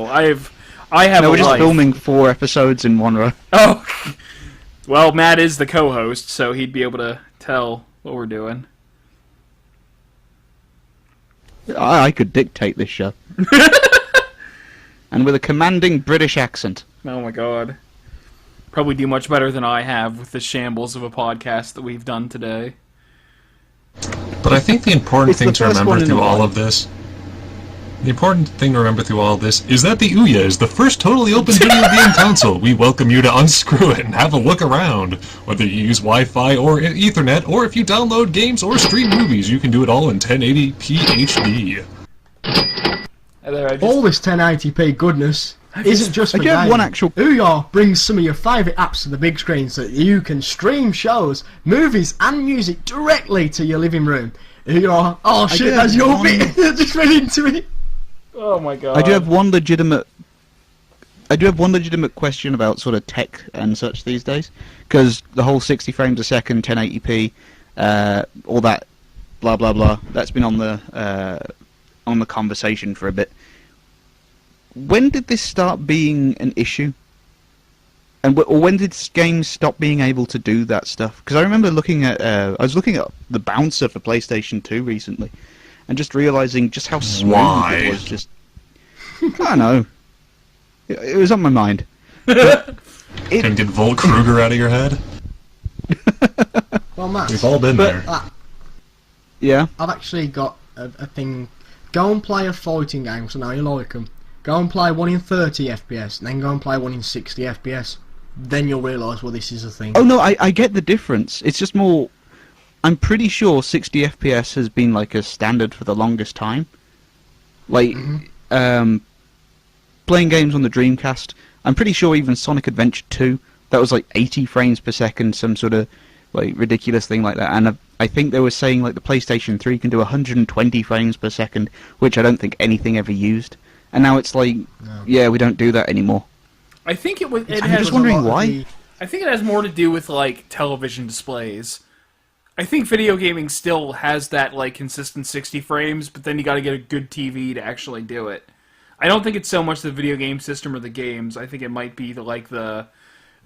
I have. No, we're just filming 4 episodes in one row. Oh. Well, Matt is the co-host, so he'd be able to tell what we're doing. I could dictate this show. And with a commanding British accent. Oh my god. Probably do much better than I have with the shambles of a podcast that we've done today. But I think the important It's thing the to first remember one in through a all while. of this, the important thing to remember through all of this is that the Ouya is the first totally open video game console. We welcome you to unscrew it and have a look around. Whether you use Wi-Fi or Ethernet, or if you download games or stream movies, you can do it all in 1080p HD. All this 1080p goodness isn't just for I do have gaming. one actual- Ouya brings some of your favourite apps to the big screen so that you can stream shows, movies and music directly to your living room. Ouya, oh shit, do that's have your one- bit. I just went into it. Oh my god. I do have one legitimate question about sort of tech and such these days, because the whole 60 frames a second, 1080p, all that, blah blah blah. That's been on the conversation for a bit. When did this start being an issue? And or when did games stop being able to do that stuff? Because I remember looking at, I was looking at the bouncer for PlayStation 2 recently, and just realizing just how smooth Why? it was. Just I don't know. It was on my mind. But Can get Volt Kruger out of your head? Well, Matt, We've all been there. yeah, I've actually got a thing. Go and play a fighting game, because I know you like them. Go and play one in 30 FPS, and then go and play one in 60 FPS. Then you'll realise, well, this is a thing. oh no, I get the difference. It's just more. I'm pretty sure 60 FPS has been like a standard for the longest time. Like, playing games on the Dreamcast, I'm pretty sure even Sonic Adventure 2, that was like 80 frames per second, some sort of like ridiculous thing like that. And I think they were saying like the PlayStation 3 can do 120 frames per second, which I don't think anything ever used. And now it's like, yeah, we don't do that anymore. I think it was. It I'm has. just wondering why. I think it has more to do with like television displays. I think video gaming still has that like consistent 60 frames, but then you got to get a good TV to actually do it. I don't think it's so much the video game system or the games. I think it might be the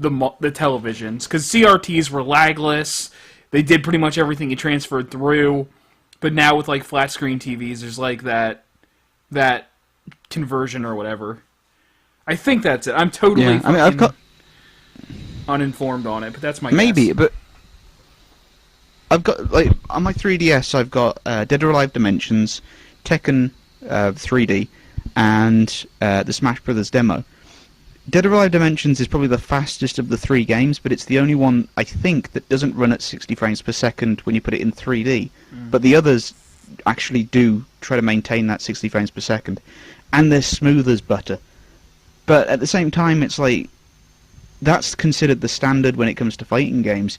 televisions, because CRTs were lagless. They did pretty much everything you transferred through, but now with like flat screen TVs, there's like that conversion or whatever. I think that's it. I'm totally Yeah, I mean, I've got uninformed on it, but that's my maybe, guess. but I've got like on my 3DS, I've got Dead or Alive Dimensions, Tekken 3D, and the Smash Brothers demo. Dead or Alive Dimensions is probably the fastest of the three games, but it's the only one, I think, that doesn't run at 60 frames per second when you put it in 3D. But the others actually do try to maintain that 60 frames per second. And they're smooth as butter. But at the same time, it's like, that's considered the standard when it comes to fighting games.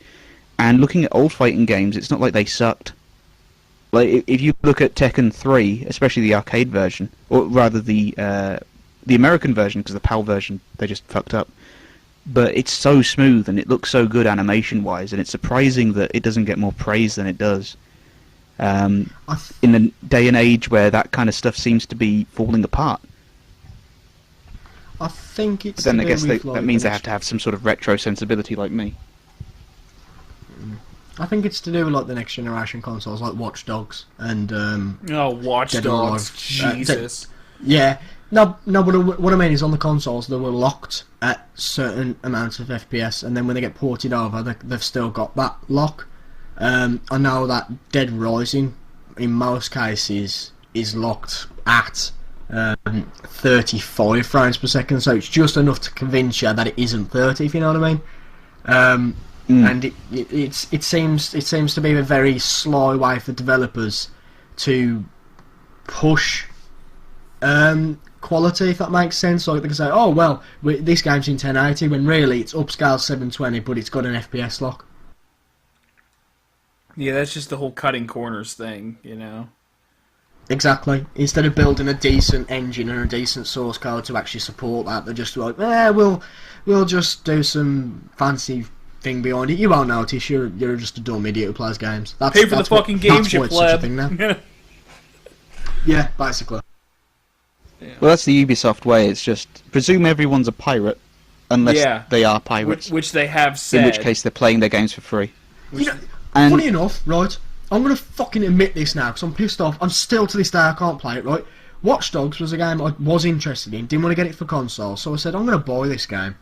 And looking at old fighting games, it's not like they sucked. Like, if you look at Tekken 3, especially the arcade version, or rather the American version, because the PAL version, they just fucked up. But it's so smooth, and it looks so good animation-wise, and it's surprising that it doesn't get more praise than it does. In a day and age where that kind of stuff seems to be falling apart. I think it's. But then I to guess do with, like, that means they have to have some sort of retro sensibility like me. I think it's to do with like the next generation consoles, like Watch Dogs and Watch Dead or Dogs, Alive. Jesus. Yeah. No, but what I mean is on the consoles they were locked at certain amounts of FPS, and then when they get ported over, they've still got that lock. I know that Dead Rising, in most cases, is locked at 35 frames per second, so it's just enough to convince you that it isn't 30, if you know what I mean. And it seems to be a very slow way for developers to push quality, if that makes sense. Like they can say, oh well, this game's in 1080, when really it's upscaled 720, but it's got an FPS lock. Yeah, that's just the whole cutting corners thing, you know. Exactly. Instead of building a decent engine and a decent source code to actually support that, they're just like, we'll just do some fancy thing behind it. You won't notice. You're just a dumb idiot who plays games. Pay for the fucking games, you pleb. Yeah, basically. Well, that's the Ubisoft way. It's just presume everyone's a pirate, unless they are pirates. Which they have said. In which case, they're playing their games for free. You know, And- funny enough, right? I'm gonna fucking admit this now because I'm pissed off. I'm still to this day I can't play it. Right? Watch Dogs was a game I was interested in. Didn't want to get it for console, so I said I'm gonna buy this game.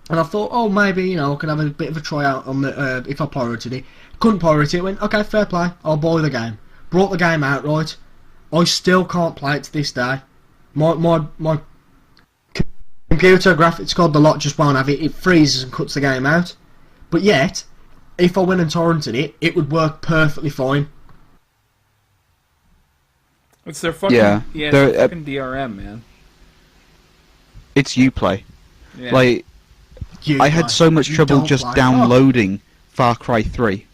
And I thought, oh, maybe, you know, I could have a bit of a try out on the if I pirated it. Couldn't pirate it. Went, okay, fair play. I'll buy the game. Brought the game out, right? I still can't play it to this day. My computer graphics card, the lot just won't have it. It freezes and cuts the game out. But yet, if I went and torrented it, it would work perfectly fine. It's their fucking it's their fucking DRM, man. It's Uplay. Yeah. Like, I had so much trouble just downloading Far Cry 3.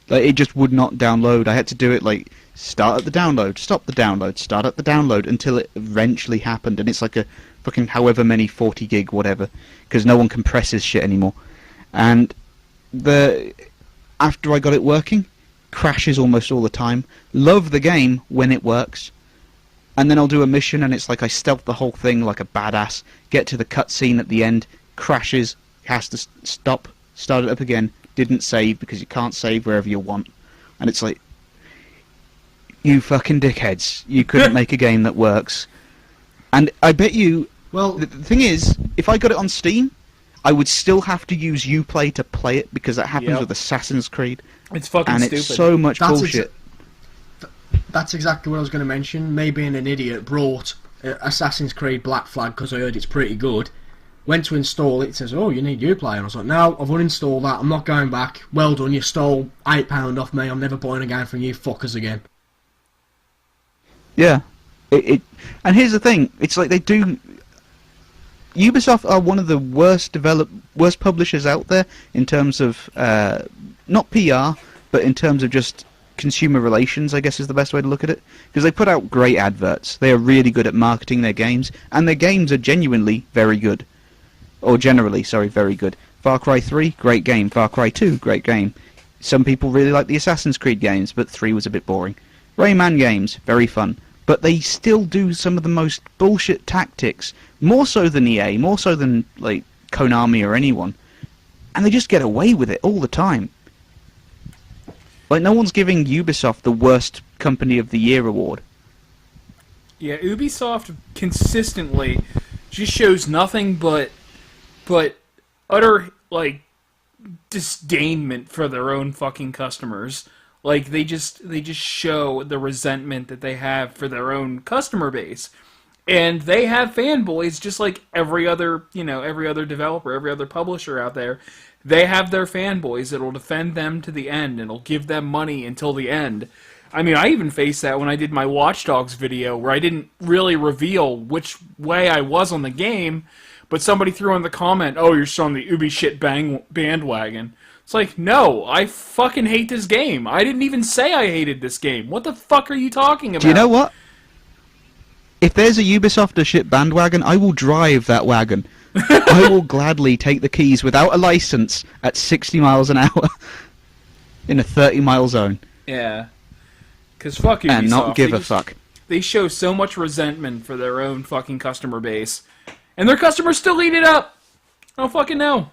Like, it just would not download. I had to do it, like, start at the download, stop the download, start at the download, until it eventually happened. And it's like a fucking however many 40 gig whatever, because no one compresses shit anymore. And after I got it working, crashes almost all the time. Love the game when it works. And then I'll do a mission and it's like I stealth the whole thing like a badass, get to the cutscene at the end, crashes, has to stop, start it up again, didn't save because you can't save wherever you want. And it's like, you fucking dickheads, you couldn't make a game that works. And I bet you, well, the thing is, if I got it on Steam, I would still have to use Uplay to play it because that happens with Assassin's Creed. It's fucking and stupid. It's so much bullshit. That's exactly what I was going to mention. Me being an idiot brought Assassin's Creed Black Flag because I heard it's pretty good. Went to install it, it says, oh, you need Uplay. And I was like, no, I've uninstalled that, I'm not going back. Well done, you stole £8 off me, I'm never buying a game from you fuckers again. Yeah. And here's the thing, it's like they do... Ubisoft are one of the worst publishers out there in terms of, not PR, but in terms of just consumer relations, I guess is the best way to look at it. Because they put out great adverts. They are really good at marketing their games, and their games are genuinely very good. Or generally, sorry, very good. Far Cry 3, great game. Far Cry 2, great game. Some people really like the Assassin's Creed games, but 3 was a bit boring. Rayman games, very fun. But they still do some of the most bullshit tactics, more so than EA, more so than, like, Konami or anyone. And they just get away with it all the time. Like, no one's giving Ubisoft the worst Company of the Year award. Yeah, Ubisoft consistently just shows nothing but utter, like, disdainment for their own fucking customers. Like, they just show the resentment that they have for their own customer base. And they have fanboys just like every other developer, every other publisher out there. They have their fanboys that'll defend them to the end and will give them money until the end. I mean, I even faced that when I did my Watch Dogs video where I didn't really reveal which way I was on the game, but somebody threw in the comment, oh, you're still on the Ubi shit bandwagon. It's like, no, I fucking hate this game. I didn't even say I hated this game. What the fuck are you talking about? Do you know what? If there's a Ubisoft or shit bandwagon, I will drive that wagon. I will gladly take the keys without a license at 60 miles an hour in a 30-mile zone. Yeah. Because fuck Ubisoft. And not give a fuck. They show so much resentment for their own fucking customer base. And their customers still eat it up. I don't fucking know.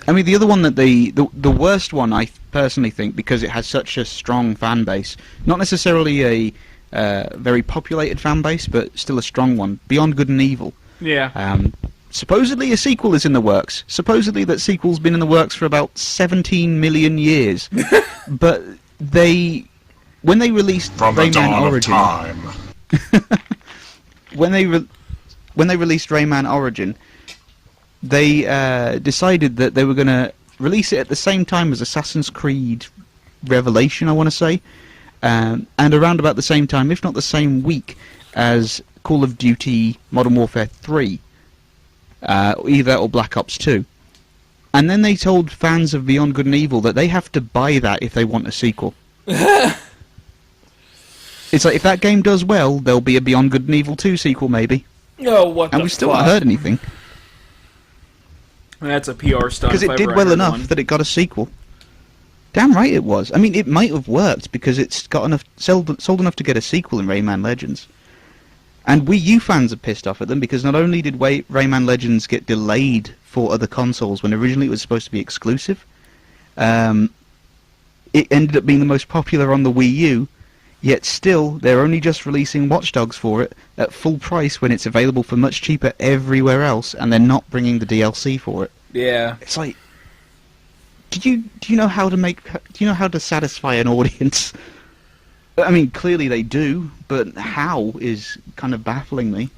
I mean, the other one that the worst one, I personally think, because it has such a strong fan base, not necessarily a very populated fan base, but still a strong one, Beyond Good and Evil. Yeah. Supposedly a sequel is in the works. Supposedly that sequel's been in the works for about 17 million years. But when they released From Rayman the dawn Origin, of time. when they released Rayman Origin, they decided that they were going to release it at the same time as Assassin's Creed Revelation, I want to say, and around about the same time, if not the same week, as Call of Duty Modern Warfare 3, either or Black Ops 2. And then they told fans of Beyond Good and Evil that they have to buy that if they want a sequel. It's like, if that game does well, there'll be a Beyond Good and Evil 2 sequel, maybe. Oh, what the And we still haven't heard anything. That's a PR stunt. Because it did well enough that it got a sequel. Damn right it was. I mean, it might have worked because it's got enough sold enough to get a sequel in Rayman Legends. And Wii U fans are pissed off at them because not only did Rayman Legends get delayed for other consoles when originally it was supposed to be exclusive, it ended up being the most popular on the Wii U. Yet still, they're only just releasing Watch Dogs for it at full price when it's available for much cheaper everywhere else, and they're not bringing the DLC for it. Yeah. It's like, do you know how to satisfy an audience? I mean, clearly they do, but how is kind of baffling me.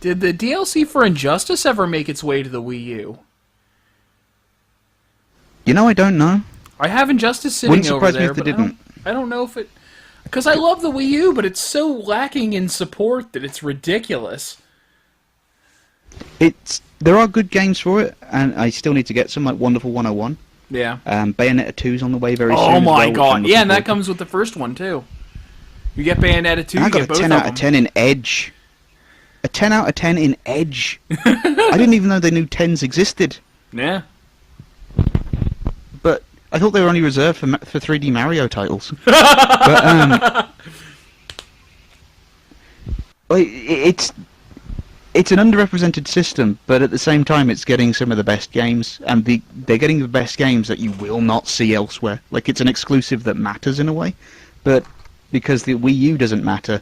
Did the DLC for Injustice ever make its way to the Wii U? You know, I don't know. I have Injustice sitting Wouldn't over surprise me there, if they but didn't. I don't know if it... Because I love the Wii U, but it's so lacking in support that it's ridiculous. There are good games for it, and I still need to get some, like Wonderful 101. Yeah. Bayonetta 2's on the way very soon. Oh as my well, which god. I'm Yeah, and that looking forward comes with the first one, too. You get Bayonetta 2, to. I you got get a both 10 of out them. of 10 in Edge. A 10 out of 10 in Edge. I didn't even know they knew 10s existed. Yeah. But I thought they were only reserved for 3D Mario titles. But it's an underrepresented system, but at the same time, it's getting some of the best games, and they're getting the best games that you will not see elsewhere. Like, it's an exclusive that matters in a way, but because the Wii U doesn't matter,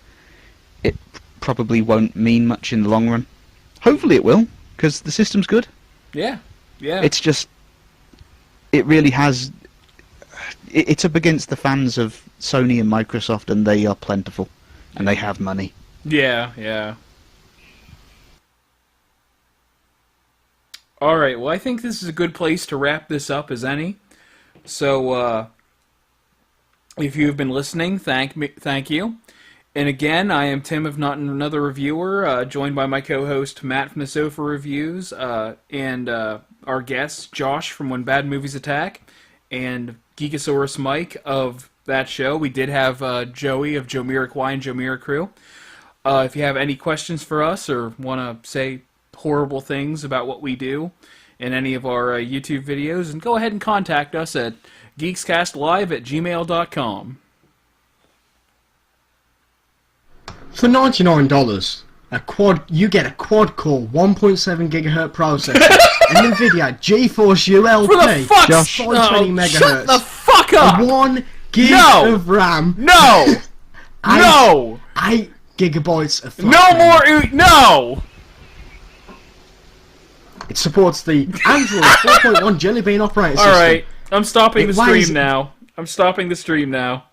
it probably won't mean much in the long run. Hopefully it will, because the system's good. Yeah. Yeah. It's just, it really has. It's up against the fans of Sony and Microsoft, and they are plentiful, and they have money. Yeah, yeah. Alright, well, I think this is a good place to wrap this up as any. So, if you've been listening, thank you. And again, I am Tim, if not another reviewer, joined by my co-host Matt from the Sofa Reviews, and our guest Josh from When Bad Movies Attack, and Geekosaurus Mike of that show. We did have Joey of Jomiric Y and Jomiric Crew. If you have any questions for us or want to say horrible things about what we do in any of our YouTube videos, and go ahead and contact us at geekscastlive@gmail.com. For $99, you get a quad-core 1.7 gigahertz processor, an NVIDIA GeForce ULP, For the fuck's 520 megahertz, shut the fuck up! 1 gig No! of RAM, No! No! 8 gigabytes of flash No memory. more! No! It supports the Android 4.1 Jelly Bean operating system. Alright, I'm stopping the Why is stream it- now. I'm stopping the stream now.